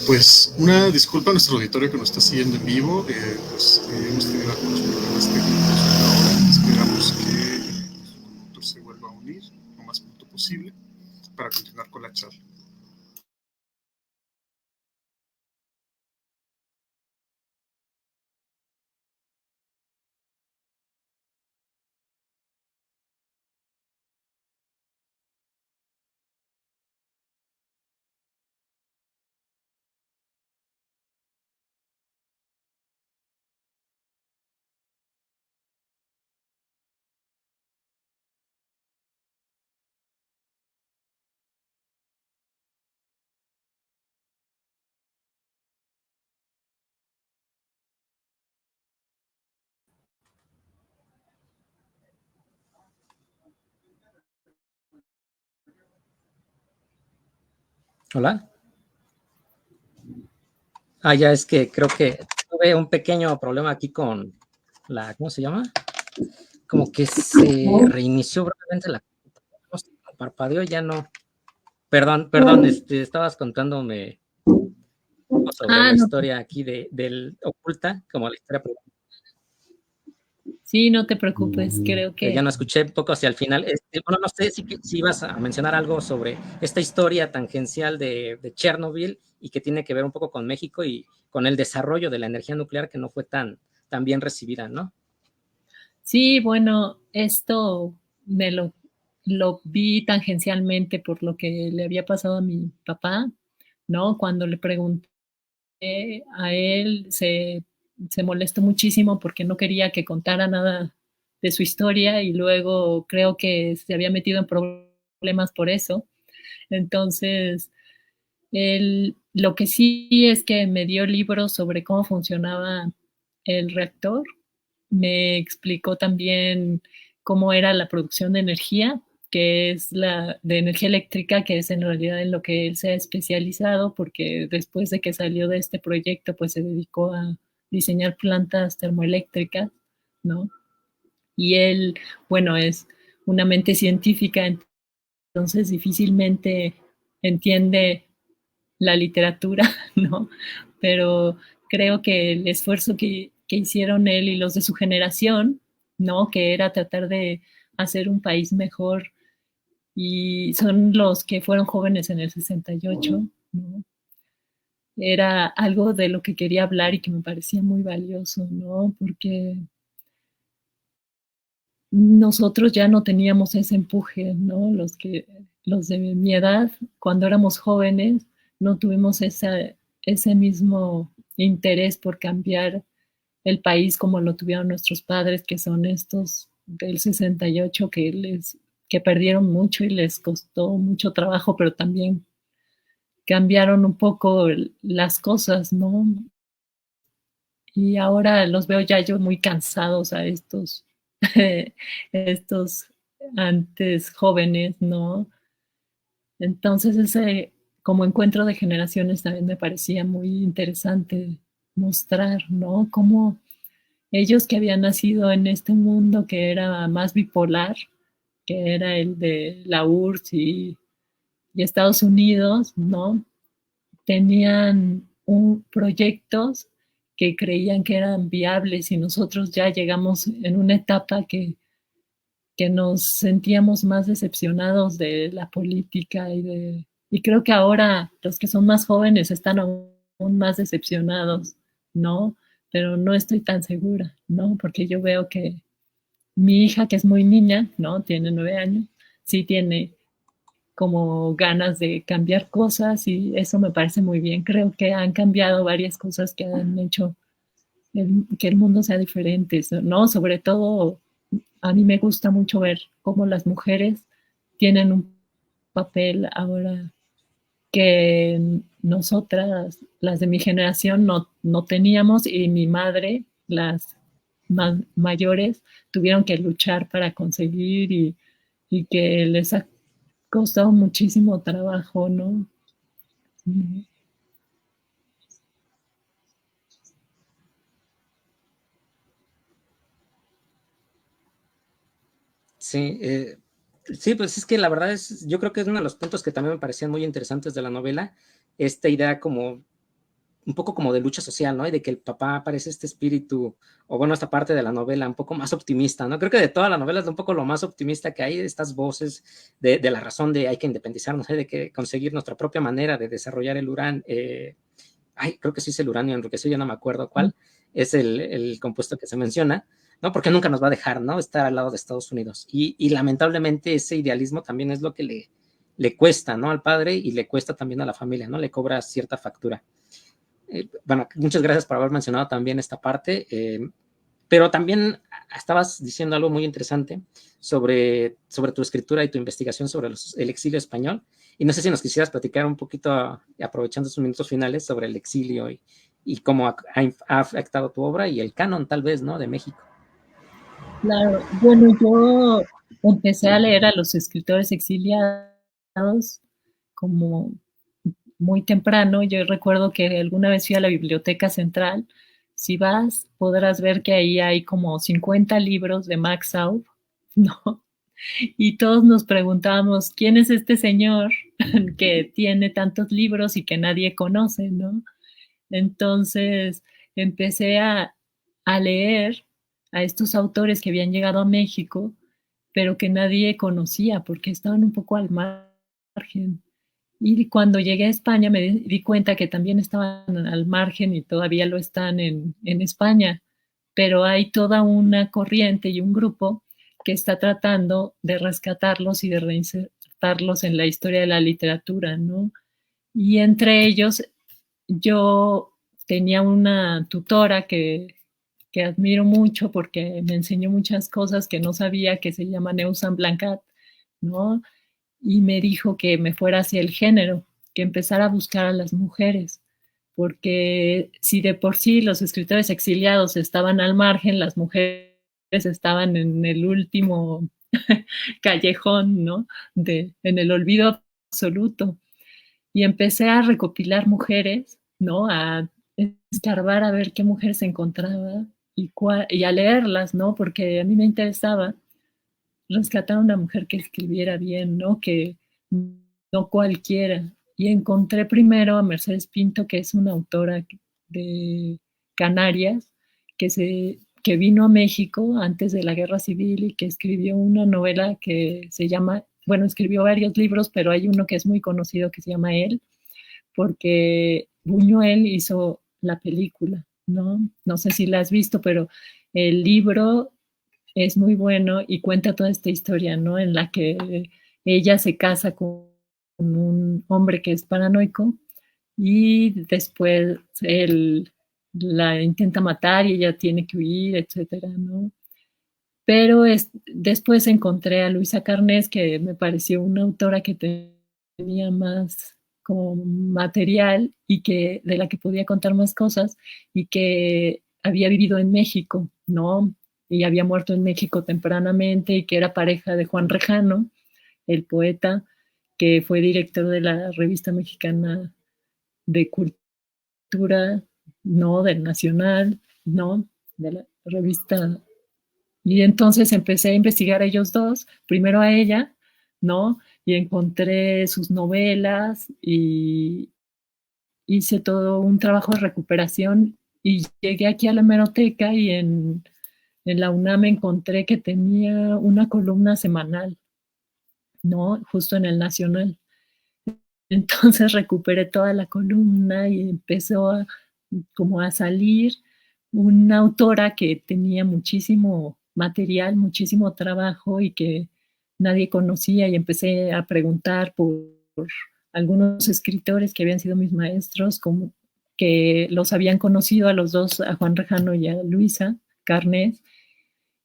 Speaker 3: Pues una disculpa a nuestro auditorio que nos está siguiendo en vivo. Pues, hemos tenido algunos problemas técnicos por ahora. Esperamos que el conductor se vuelva a unir lo más pronto posible para continuar con la charla.
Speaker 1: Hola. Ya es que creo que tuve un pequeño problema aquí con la, ¿cómo se llama? Como que se reinició brevemente la parpadeo, ya no. Perdón, estabas contándome sobre la historia aquí del oculta, como la historia.
Speaker 2: Sí, no te preocupes, creo que...
Speaker 1: Ya no escuché un poco hacia el final. Bueno, no sé si ibas a mencionar algo sobre esta historia tangencial de Chernobyl y que tiene que ver un poco con México y con el desarrollo de la energía nuclear que no fue tan bien recibida, ¿no?
Speaker 2: Sí, bueno, esto me lo vi tangencialmente por lo que le había pasado a mi papá, ¿no? Cuando le pregunté a él, se molestó muchísimo porque no quería que contara nada de su historia y luego creo que se había metido en problemas por eso. Entonces, lo que sí es que me dio libros sobre cómo funcionaba el reactor, me explicó también cómo era la producción de energía, que es la de energía eléctrica, que es en realidad en lo que él se ha especializado, porque después de que salió de este proyecto, pues se dedicó a diseñar plantas termoeléctricas, ¿no? Y él, bueno, es una mente científica, entonces difícilmente entiende la literatura, ¿no? Pero creo que el esfuerzo que hicieron él y los de su generación, ¿no? Que era tratar de hacer un país mejor y son los que fueron jóvenes en el 68, ¿no? Era algo de lo que quería hablar y que me parecía muy valioso, ¿no? Porque nosotros ya no teníamos ese empuje, ¿no? Los de mi edad, cuando éramos jóvenes, no tuvimos ese mismo interés por cambiar el país como lo tuvieron nuestros padres, que son estos del 68, que perdieron mucho y les costó mucho trabajo, pero también cambiaron un poco las cosas, ¿no? Y ahora los veo ya yo muy cansados a estos antes jóvenes, ¿no? Entonces ese como encuentro de generaciones también me parecía muy interesante mostrar, ¿no? Cómo ellos que habían nacido en este mundo que era más bipolar, que era el de la URSS y Estados Unidos, ¿no? Tenían proyectos que creían que eran viables y nosotros ya llegamos en una etapa que nos sentíamos más decepcionados de la política y creo que ahora los que son más jóvenes están aún más decepcionados, ¿no? Pero no estoy tan segura, ¿no? Porque yo veo que mi hija, que es muy niña, ¿no? Tiene 9 años, sí tiene como ganas de cambiar cosas y eso me parece muy bien. Creo que han cambiado varias cosas que han hecho que el mundo sea diferente, ¿no? Sobre todo, a mí me gusta mucho ver cómo las mujeres tienen un papel ahora que nosotras, las de mi generación, no teníamos y mi madre, las más mayores, tuvieron que luchar para conseguir y que les ha costado muchísimo trabajo, ¿no?
Speaker 1: Sí, sí, pues es que la verdad yo creo que es uno de los puntos que también me parecían muy interesantes de la novela, esta idea como un poco como de lucha social, ¿no? Y de que el papá parece este espíritu, o bueno, esta parte de la novela un poco más optimista, ¿no? Creo que de toda la novela es un poco lo más optimista que hay, estas voces de la razón de hay que independizarnos, de que conseguir nuestra propia manera de desarrollar el uranio, creo que sí es el uranio enriquecido, ya no me acuerdo cuál, es el compuesto que se menciona, ¿no? Porque nunca nos va a dejar, ¿no? Estar al lado de Estados Unidos. Y lamentablemente ese idealismo también es lo que le cuesta, ¿no? Al padre y le cuesta también a la familia, ¿no? Le cobra cierta factura. Bueno, muchas gracias por haber mencionado también esta parte, pero también estabas diciendo algo muy interesante sobre tu escritura y tu investigación sobre el exilio español, y no sé si nos quisieras platicar un poquito, aprovechando sus minutos finales, sobre el exilio y cómo ha afectado tu obra y el canon, tal vez, ¿no? De México.
Speaker 2: Claro, bueno, yo empecé a leer a los escritores exiliados como muy temprano. Yo recuerdo que alguna vez fui a la Biblioteca Central. Si vas, podrás ver que ahí hay como 50 libros de Max Aub, ¿no? Y todos nos preguntamos, ¿quién es este señor que tiene tantos libros y que nadie conoce, ¿no? Entonces empecé a leer a estos autores que habían llegado a México, pero que nadie conocía porque estaban un poco al margen. Y cuando llegué a España me di cuenta que también estaban al margen y todavía lo están en España, pero hay toda una corriente y un grupo que está tratando de rescatarlos y de reinsertarlos en la historia de la literatura, ¿no? Y entre ellos yo tenía una tutora que admiro mucho porque me enseñó muchas cosas que no sabía, que se llama Neusan Blancat, ¿no? Y me dijo que me fuera hacia el género, que empezara a buscar a las mujeres, porque si de por sí los escritores exiliados estaban al margen, las mujeres estaban en el último callejón, ¿no? En el olvido absoluto. Y empecé a recopilar mujeres, ¿no? A escarbar a ver qué mujeres encontraba y a leerlas, ¿no? Porque a mí me interesaba rescatar a una mujer que escribiera bien, ¿no? Que no cualquiera. Y encontré primero a Mercedes Pinto, que es una autora de Canarias, que vino a México antes de la Guerra Civil y que escribió una novela que se llama, bueno, escribió varios libros, pero hay uno que es muy conocido que se llama Él, porque Buñuel hizo la película, ¿no? No sé si la has visto, pero el libro es muy bueno y cuenta toda esta historia, ¿no? En la que ella se casa con un hombre que es paranoico y después él la intenta matar y ella tiene que huir, etcétera, ¿no? Pero después encontré a Luisa Carnés, que me pareció una autora que tenía más como material y que de la que podía contar más cosas y que había vivido en México, ¿no? Y había muerto en México tempranamente y que era pareja de Juan Rejano, el poeta, que fue director de la revista mexicana de cultura, ¿no? Del Nacional, ¿no? De la revista. Y entonces empecé a investigar a ellos dos, primero a ella, ¿no? Y encontré sus novelas y hice todo un trabajo de recuperación y llegué aquí a la hemeroteca y en la UNAM encontré que tenía una columna semanal, ¿no? Justo en el Nacional. Entonces recuperé toda la columna y empezó como a salir una autora que tenía muchísimo material, muchísimo trabajo y que nadie conocía y empecé a preguntar por algunos escritores que habían sido mis maestros, como que los habían conocido a los dos, a Juan Rejano y a Luisa Carnés,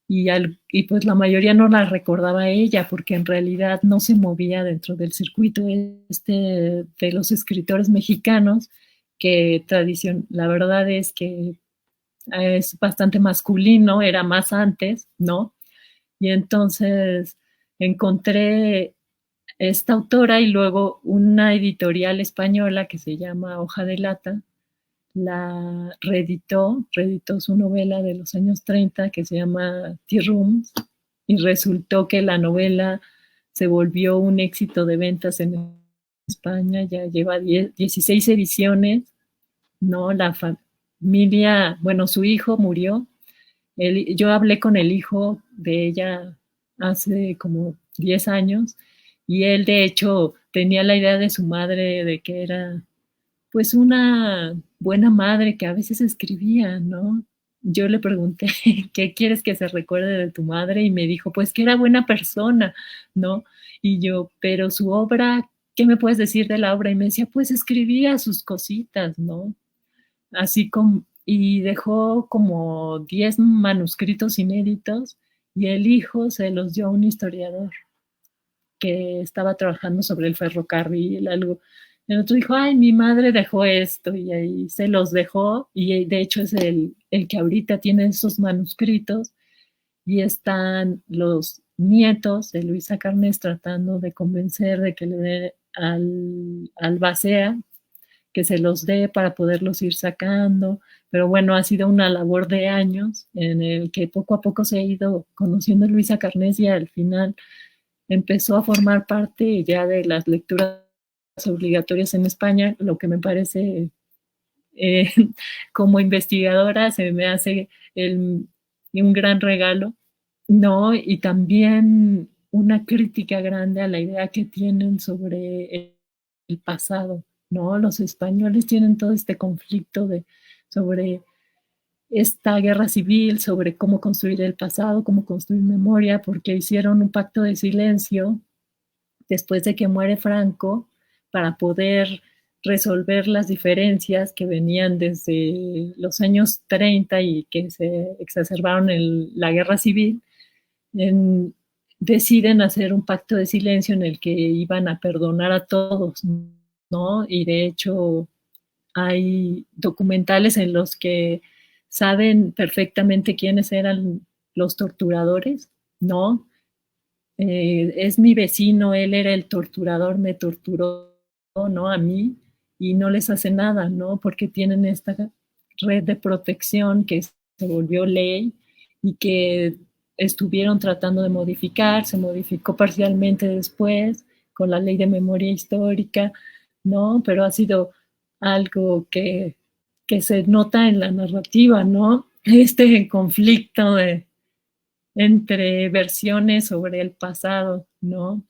Speaker 2: y pues la mayoría no la recordaba a ella porque en realidad no se movía dentro del circuito de los escritores mexicanos, que la verdad es que es bastante masculino, era más antes, ¿no? Y entonces encontré esta autora y luego una editorial española que se llama Hoja de Lata, reeditó su novela de los años 30 que se llama Tea Rooms y resultó que la novela se volvió un éxito de ventas en España, ya lleva 16 ediciones, ¿no? La familia, bueno, su hijo murió, yo hablé con el hijo de ella hace como 10 años y él de hecho tenía la idea de su madre de que era pues una buena madre que a veces escribía, ¿no? Yo le pregunté, ¿qué quieres que se recuerde de tu madre? Y me dijo, pues que era buena persona, ¿no? Y yo, pero su obra, ¿qué me puedes decir de la obra? Y me decía, pues escribía sus cositas, ¿no? Así como, y dejó como 10 manuscritos inéditos y el hijo se los dio a un historiador que estaba trabajando sobre el ferrocarril, algo. El otro dijo, ay, mi madre dejó esto y ahí se los dejó y de hecho es el que ahorita tiene esos manuscritos y están los nietos de Luisa Carnés tratando de convencer de que le dé al Bacea, que se los dé para poderlos ir sacando, pero bueno, ha sido una labor de años en el que poco a poco se ha ido conociendo a Luisa Carnés y al final empezó a formar parte ya de las lecturas obligatorias en España, lo que me parece eh, como investigadora se me hace un gran regalo, ¿no? Y también una crítica grande a la idea que tienen sobre el pasado, ¿no? Los españoles tienen todo este conflicto sobre esta guerra civil, sobre cómo construir el pasado, cómo construir memoria, porque hicieron un pacto de silencio después de que muere Franco para poder resolver las diferencias que venían desde los años 30 y que se exacerbaron en la guerra civil. Deciden hacer un pacto de silencio en el que iban a perdonar a todos, ¿no? Y de hecho hay documentales en los que saben perfectamente quiénes eran los torturadores, ¿no? Es mi vecino, él era el torturador, me torturó, ¿no? A mí, y no les hace nada, ¿no? Porque tienen esta red de protección que se volvió ley y que estuvieron tratando de modificar, se modificó parcialmente después con la ley de memoria histórica, ¿no? Pero ha sido algo que se nota en la narrativa, ¿no? Este conflicto entre versiones sobre el pasado, ¿no?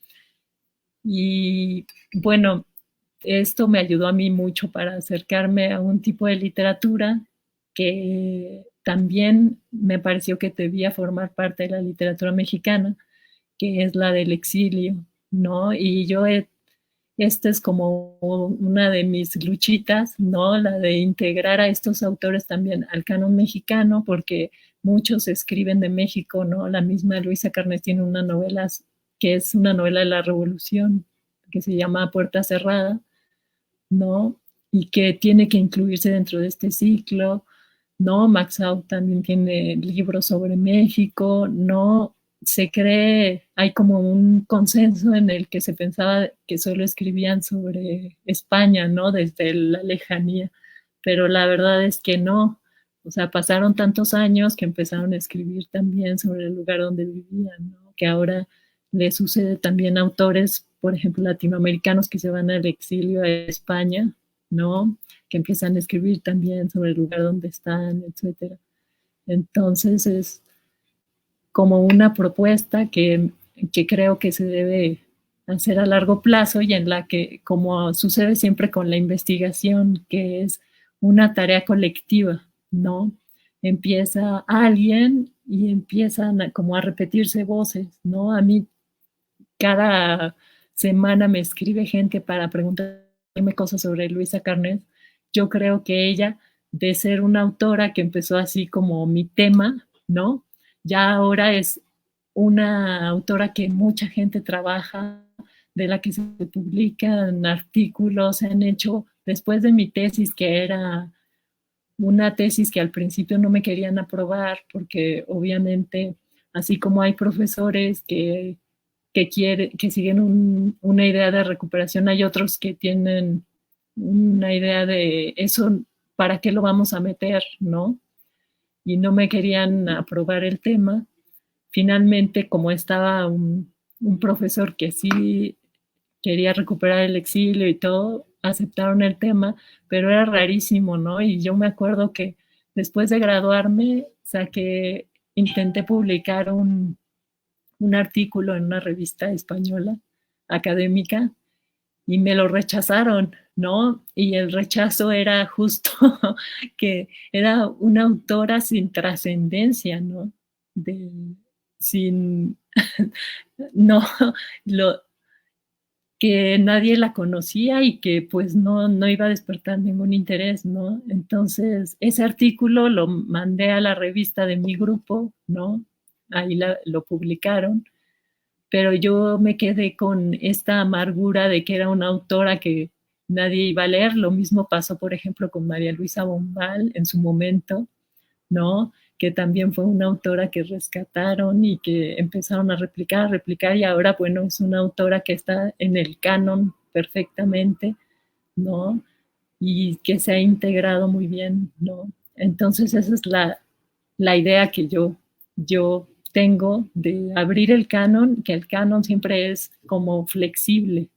Speaker 2: Y bueno, esto me ayudó a mí mucho para acercarme a un tipo de literatura que también me pareció que debía formar parte de la literatura mexicana, que es la del exilio, ¿no? Y esta es como una de mis luchitas, ¿no? La de integrar a estos autores también al canon mexicano, porque muchos escriben de México, ¿no? La misma Luisa Carnes tiene una novela que es una novela de la Revolución, que se llama Puerta Cerrada, ¿no? Y que tiene que incluirse dentro de este ciclo, ¿no? Max Out también tiene libros sobre México, ¿no? Se cree, hay como un consenso en el que se pensaba que solo escribían sobre España, ¿no? Desde la lejanía, pero la verdad es que no. O sea, pasaron tantos años que empezaron a escribir también sobre el lugar donde vivían, ¿no? Que ahora le sucede también a autores, por ejemplo, latinoamericanos que se van al exilio a España, ¿no? Que empiezan a escribir también sobre el lugar donde están, etcétera. Entonces es como una propuesta que creo que se debe hacer a largo plazo y en la que, como sucede siempre con la investigación, que es una tarea colectiva, ¿no? Empieza alguien y empiezan como a repetirse voces, ¿no? A mí cada semana me escribe gente para preguntarme cosas sobre Luisa Carnes. Yo creo que ella, de ser una autora que empezó así como mi tema, ¿no? Ya ahora es una autora que mucha gente trabaja, de la que se publican artículos, se han hecho, después de mi tesis, que era una tesis que al principio no me querían aprobar, porque obviamente, así como hay profesores que siguen una idea de recuperación, hay otros que tienen una idea de eso, ¿para qué lo vamos a meter? ¿No? Y no me querían aprobar el tema. Finalmente, como estaba un profesor que sí quería recuperar el exilio y todo, aceptaron el tema, pero era rarísimo, ¿no? Y yo me acuerdo que después de graduarme, intenté publicar un artículo en una revista española académica y me lo rechazaron, ¿no? Y el rechazo era justo que era una autora sin trascendencia, ¿no? De, sin, no, lo, que nadie la conocía y que pues no iba a despertar ningún interés, ¿no? Entonces, ese artículo lo mandé a la revista de mi grupo, ¿no? Ahí lo publicaron, pero yo me quedé con esta amargura de que era una autora que nadie iba a leer. Lo mismo pasó, por ejemplo, con María Luisa Bombal en su momento, ¿no? Que también fue una autora que rescataron y que empezaron a replicar y ahora, bueno, es una autora que está en el canon perfectamente, ¿no? Y que se ha integrado muy bien, ¿no? Entonces esa es la idea que yo tengo de abrir el canon, que el canon siempre es como flexible,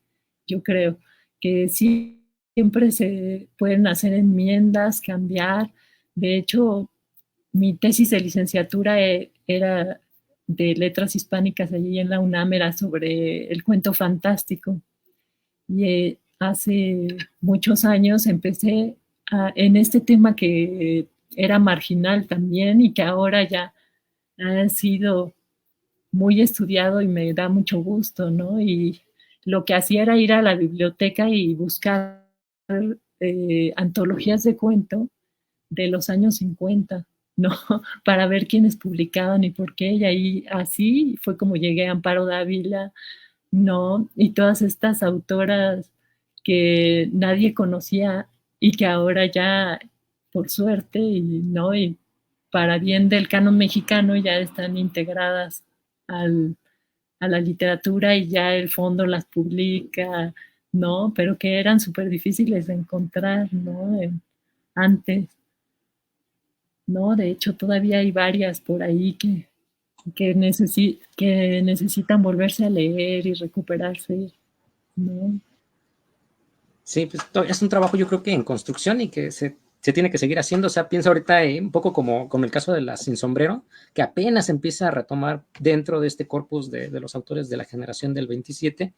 Speaker 2: yo creo, que sí siempre se pueden hacer enmiendas, cambiar. De hecho, mi tesis de licenciatura era de letras hispánicas allí en la UNAM, era sobre el cuento fantástico. Y hace muchos años empecé en este tema que era marginal también y que ahora ya ha sido muy estudiado y me da mucho gusto, ¿no? Y lo que hacía era ir a la biblioteca y buscar antologías de cuento de los años 50, ¿no? Para ver quiénes publicaban y por qué. Y ahí así fue como llegué a Amparo Dávila, ¿no? Y todas estas autoras que nadie conocía y que ahora ya, por suerte, ¿no? Y para bien del canon mexicano ya están integradas al, a la literatura y ya el fondo las publica, ¿no? Pero que eran súper difíciles de encontrar, ¿no? Antes, ¿no? De hecho, todavía hay varias por ahí que necesitan volverse a leer y recuperarse, ¿no?
Speaker 1: Sí, pues es un trabajo yo creo que en construcción y que se tiene que seguir haciendo. O sea, pienso ahorita un poco como con el caso de la Sin Sombrero, que apenas empieza a retomar dentro de este corpus de los autores de la generación del 27,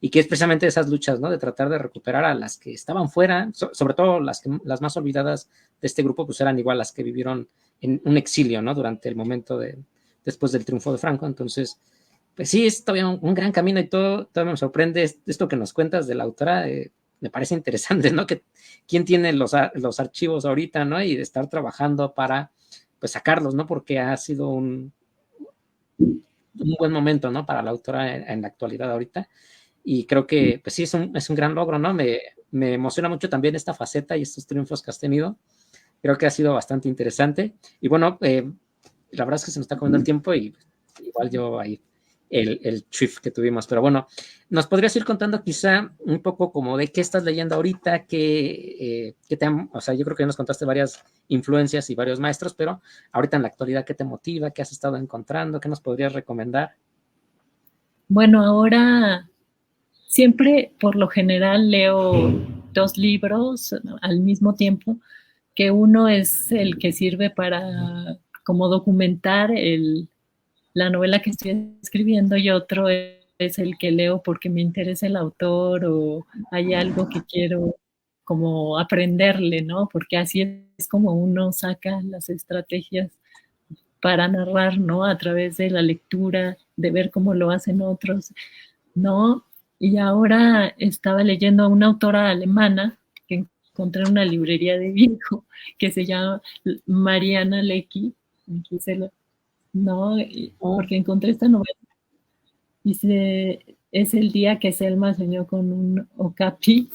Speaker 1: y que es precisamente esas luchas, ¿no? De tratar de recuperar a las que estaban fuera, sobre todo las más olvidadas de este grupo, pues eran igual las que vivieron en un exilio, ¿no? Durante el momento después del triunfo de Franco. Entonces, pues sí, es todavía un gran camino y todavía me sorprende esto que nos cuentas de la autora. Me parece interesante, ¿no? Que quién tiene los archivos ahorita, ¿no? Y de estar trabajando para, pues, sacarlos, ¿no? Porque ha sido un buen momento, ¿no? Para la autora en la actualidad ahorita. Y creo que, pues sí, es un gran logro, ¿no? Me emociona mucho también esta faceta y estos triunfos que has tenido. Creo que ha sido bastante interesante. Y bueno, la verdad es que se nos está comiendo el tiempo y igual yo ahí el shift que tuvimos. Pero bueno, ¿nos podrías ir contando quizá un poco como de qué estás leyendo ahorita? O sea, yo creo que ya nos contaste varias influencias y varios maestros, pero ahorita en la actualidad, ¿qué te motiva? ¿Qué has estado encontrando? ¿Qué nos podrías recomendar?
Speaker 2: Bueno, ahora siempre, por lo general, leo 2 libros al mismo tiempo, que uno es el que sirve para como documentar la novela que estoy escribiendo y otro es el que leo porque me interesa el autor o hay algo que quiero como aprenderle, ¿no? Porque así es como uno saca las estrategias para narrar, ¿no? A través de la lectura, de ver cómo lo hacen otros, ¿no? Y ahora estaba leyendo a una autora alemana que encontré en una librería de viejo que se llama Mariana Lecki, ¿no? Porque encontré esta novela. Dice, es el día que Selma soñó con un okapi,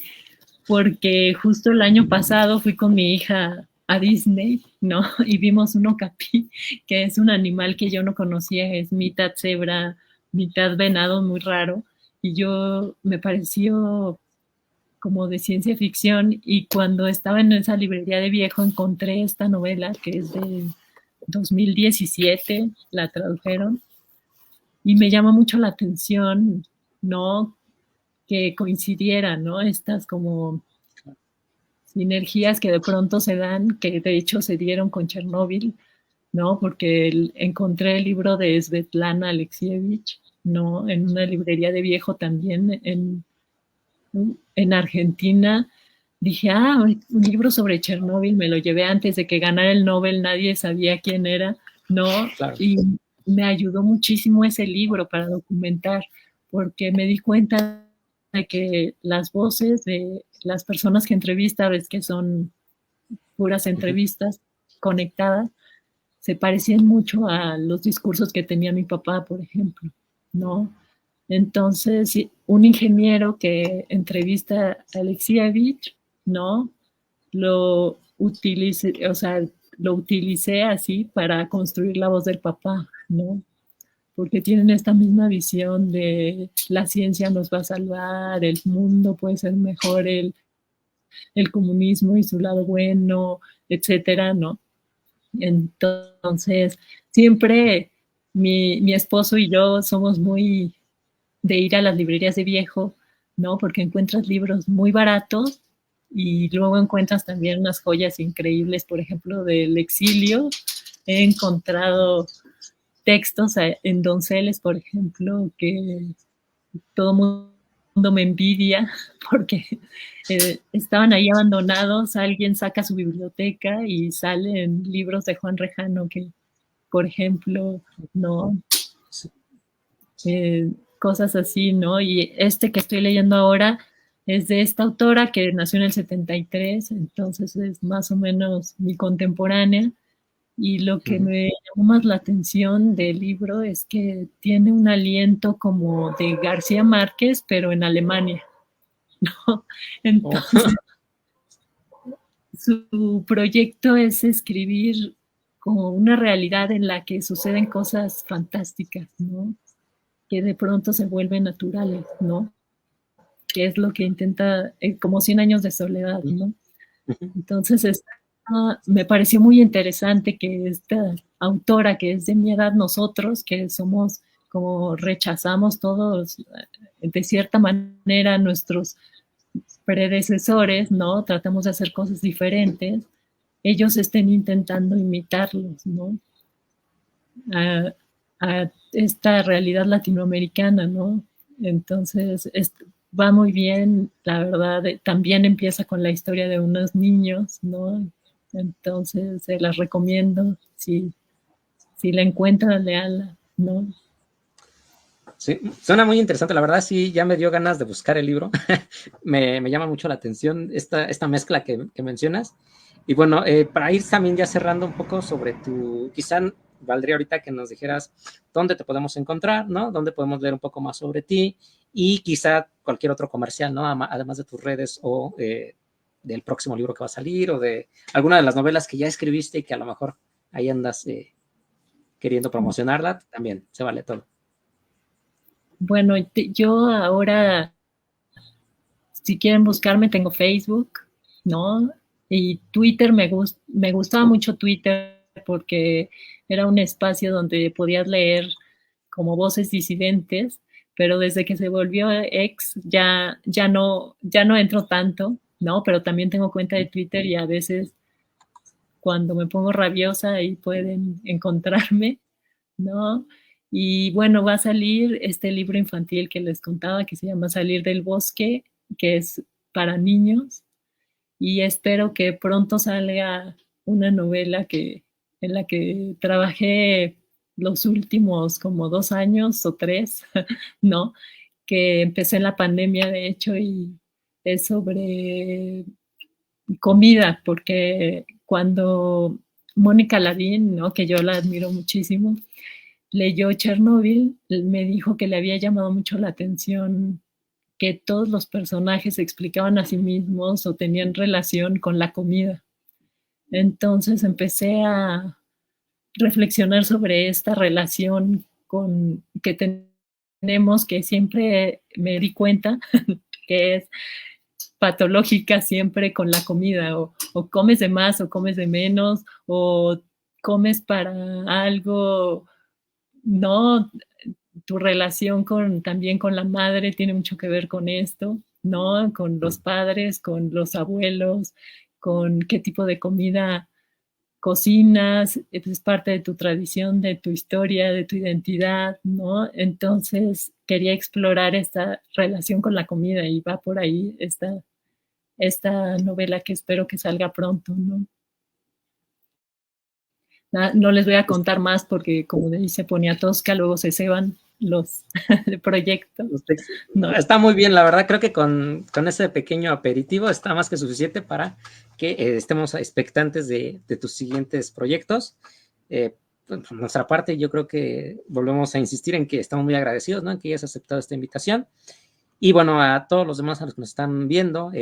Speaker 2: porque justo el año pasado fui con mi hija a Disney, ¿no? Y vimos un okapi, que es un animal que yo no conocía, es mitad cebra, mitad venado, muy raro. Y yo me pareció como de ciencia ficción y cuando estaba en esa librería de viejo encontré esta novela que es de 2017, la tradujeron y me llama mucho la atención, ¿no? Que coincidieran, ¿no? Estas como sinergias que de pronto se dan, que de hecho se dieron con Chernóbil, ¿no? Porque encontré el libro de Svetlana Alexievich, ¿no? En una librería de viejo también en Argentina. Dije, un libro sobre Chernóbil, me lo llevé antes de que ganara el Nobel, nadie sabía quién era, ¿no?
Speaker 1: Claro.
Speaker 2: Y me ayudó muchísimo ese libro para documentar, porque me di cuenta de que las voces de las personas que entrevista, ves que son puras entrevistas conectadas, se parecían mucho a los discursos que tenía mi papá, por ejemplo, ¿no? Entonces, un ingeniero que entrevista a Alexievich, ¿no? Lo utilicé, o sea, lo utilicé así para construir la voz del papá, ¿no? Porque tienen esta misma visión de la ciencia nos va a salvar, el mundo puede ser mejor, el comunismo y su lado bueno, etcétera, ¿no? Entonces, siempre mi esposo y yo somos muy de ir a las librerías de viejo, ¿no? Porque encuentras libros muy baratos Y luego encuentras también unas joyas increíbles, por ejemplo, del exilio. He encontrado textos en Donceles, por ejemplo, que todo mundo me envidia porque estaban ahí abandonados, alguien saca su biblioteca y salen libros de Juan Rejano que, por ejemplo, ¿no? Cosas así, ¿no? Y este que estoy leyendo ahora es de esta autora que nació en el 73, entonces es más o menos mi contemporánea. Y lo que me llamó más la atención del libro es que tiene un aliento como de García Márquez, pero en Alemania, ¿no? Entonces, su proyecto es escribir como una realidad en la que suceden cosas fantásticas, ¿no? Que de pronto se vuelven naturales, ¿no? Que es lo que intenta, como 100 años de soledad, ¿no? Entonces, me pareció muy interesante que esta autora, que es de mi edad, nosotros, que somos como rechazamos todos, de cierta manera, nuestros predecesores, ¿no? Tratamos de hacer cosas diferentes, ellos estén intentando imitarlos, ¿no? A esta realidad latinoamericana, ¿no? Entonces, va muy bien, la verdad, también empieza con la historia de unos niños, ¿no? Entonces, se las recomiendo, si la encuentran, leanla, ¿no?
Speaker 1: Sí, suena muy interesante, la verdad sí, ya me dio ganas de buscar el libro, me llama mucho la atención esta mezcla que mencionas, y bueno, para ir también ya cerrando un poco sobre quizá valdría ahorita que nos dijeras dónde te podemos encontrar, ¿no? Dónde podemos leer un poco más sobre ti, y quizá cualquier otro comercial, ¿no? Además de tus redes o del próximo libro que va a salir, o de alguna de las novelas que ya escribiste y que a lo mejor ahí andas queriendo promocionarla, también se vale todo.
Speaker 2: Bueno, yo ahora, si quieren buscarme, tengo Facebook, ¿no? Y Twitter, me gustaba mucho Twitter porque era un espacio donde podías leer como voces disidentes, pero desde que se volvió ex ya no entro tanto, ¿no? Pero también tengo cuenta de Twitter y a veces cuando me pongo rabiosa ahí pueden encontrarme, ¿no? Y bueno, va a salir este libro infantil que les contaba que se llama Salir del Bosque, que es para niños, y espero que pronto salga una novela en la que trabajé los últimos como 2 años o 3, ¿no? Que empecé en la pandemia, de hecho, y es sobre comida, porque cuando Mónica Lavín, ¿no? Que yo la admiro muchísimo, leyó Chernobyl, me dijo que le había llamado mucho la atención que todos los personajes se explicaban a sí mismos o tenían relación con la comida. Entonces empecé a reflexionar sobre esta relación que tenemos, que siempre me di cuenta que es patológica siempre con la comida, o comes de más o comes de menos, o comes para algo, no, tu relación también con la madre tiene mucho que ver con esto, ¿no? Con los padres, con los abuelos, con qué tipo de comida cocinas, es parte de tu tradición, de tu historia, de tu identidad, ¿no? Entonces quería explorar esta relación con la comida y va por ahí esta novela que espero que salga pronto, ¿no? No les voy a contar más porque, como dice Poniatowska, luego se ceban los proyectos.
Speaker 1: No, está muy bien, la verdad, creo que con ese pequeño aperitivo está más que suficiente para que estemos expectantes de tus siguientes proyectos. Por nuestra parte, yo creo que volvemos a insistir en que estamos muy agradecidos, ¿no? En que hayas aceptado esta invitación. Y bueno, a todos los demás, a los que nos están viendo,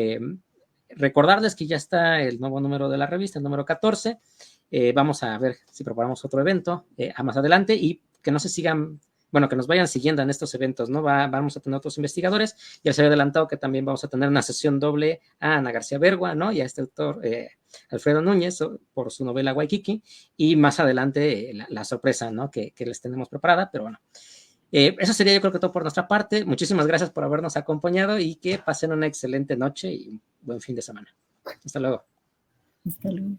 Speaker 1: recordarles que ya está el nuevo número de la revista, el número 14. Vamos a ver si preparamos otro evento a más adelante, y que no se sigan, bueno, que nos vayan siguiendo en estos eventos, ¿no? Vamos a tener otros investigadores. Ya se había adelantado que también vamos a tener una sesión doble a Ana García Bergua, ¿no? Y a este autor, Alfredo Núñez, por su novela Waikiki, y más adelante la sorpresa, ¿no? Que les tenemos preparada, pero bueno. Eso sería, yo creo que todo por nuestra parte. Muchísimas gracias por habernos acompañado y que pasen una excelente noche y buen fin de semana. Hasta luego.
Speaker 2: Hasta luego.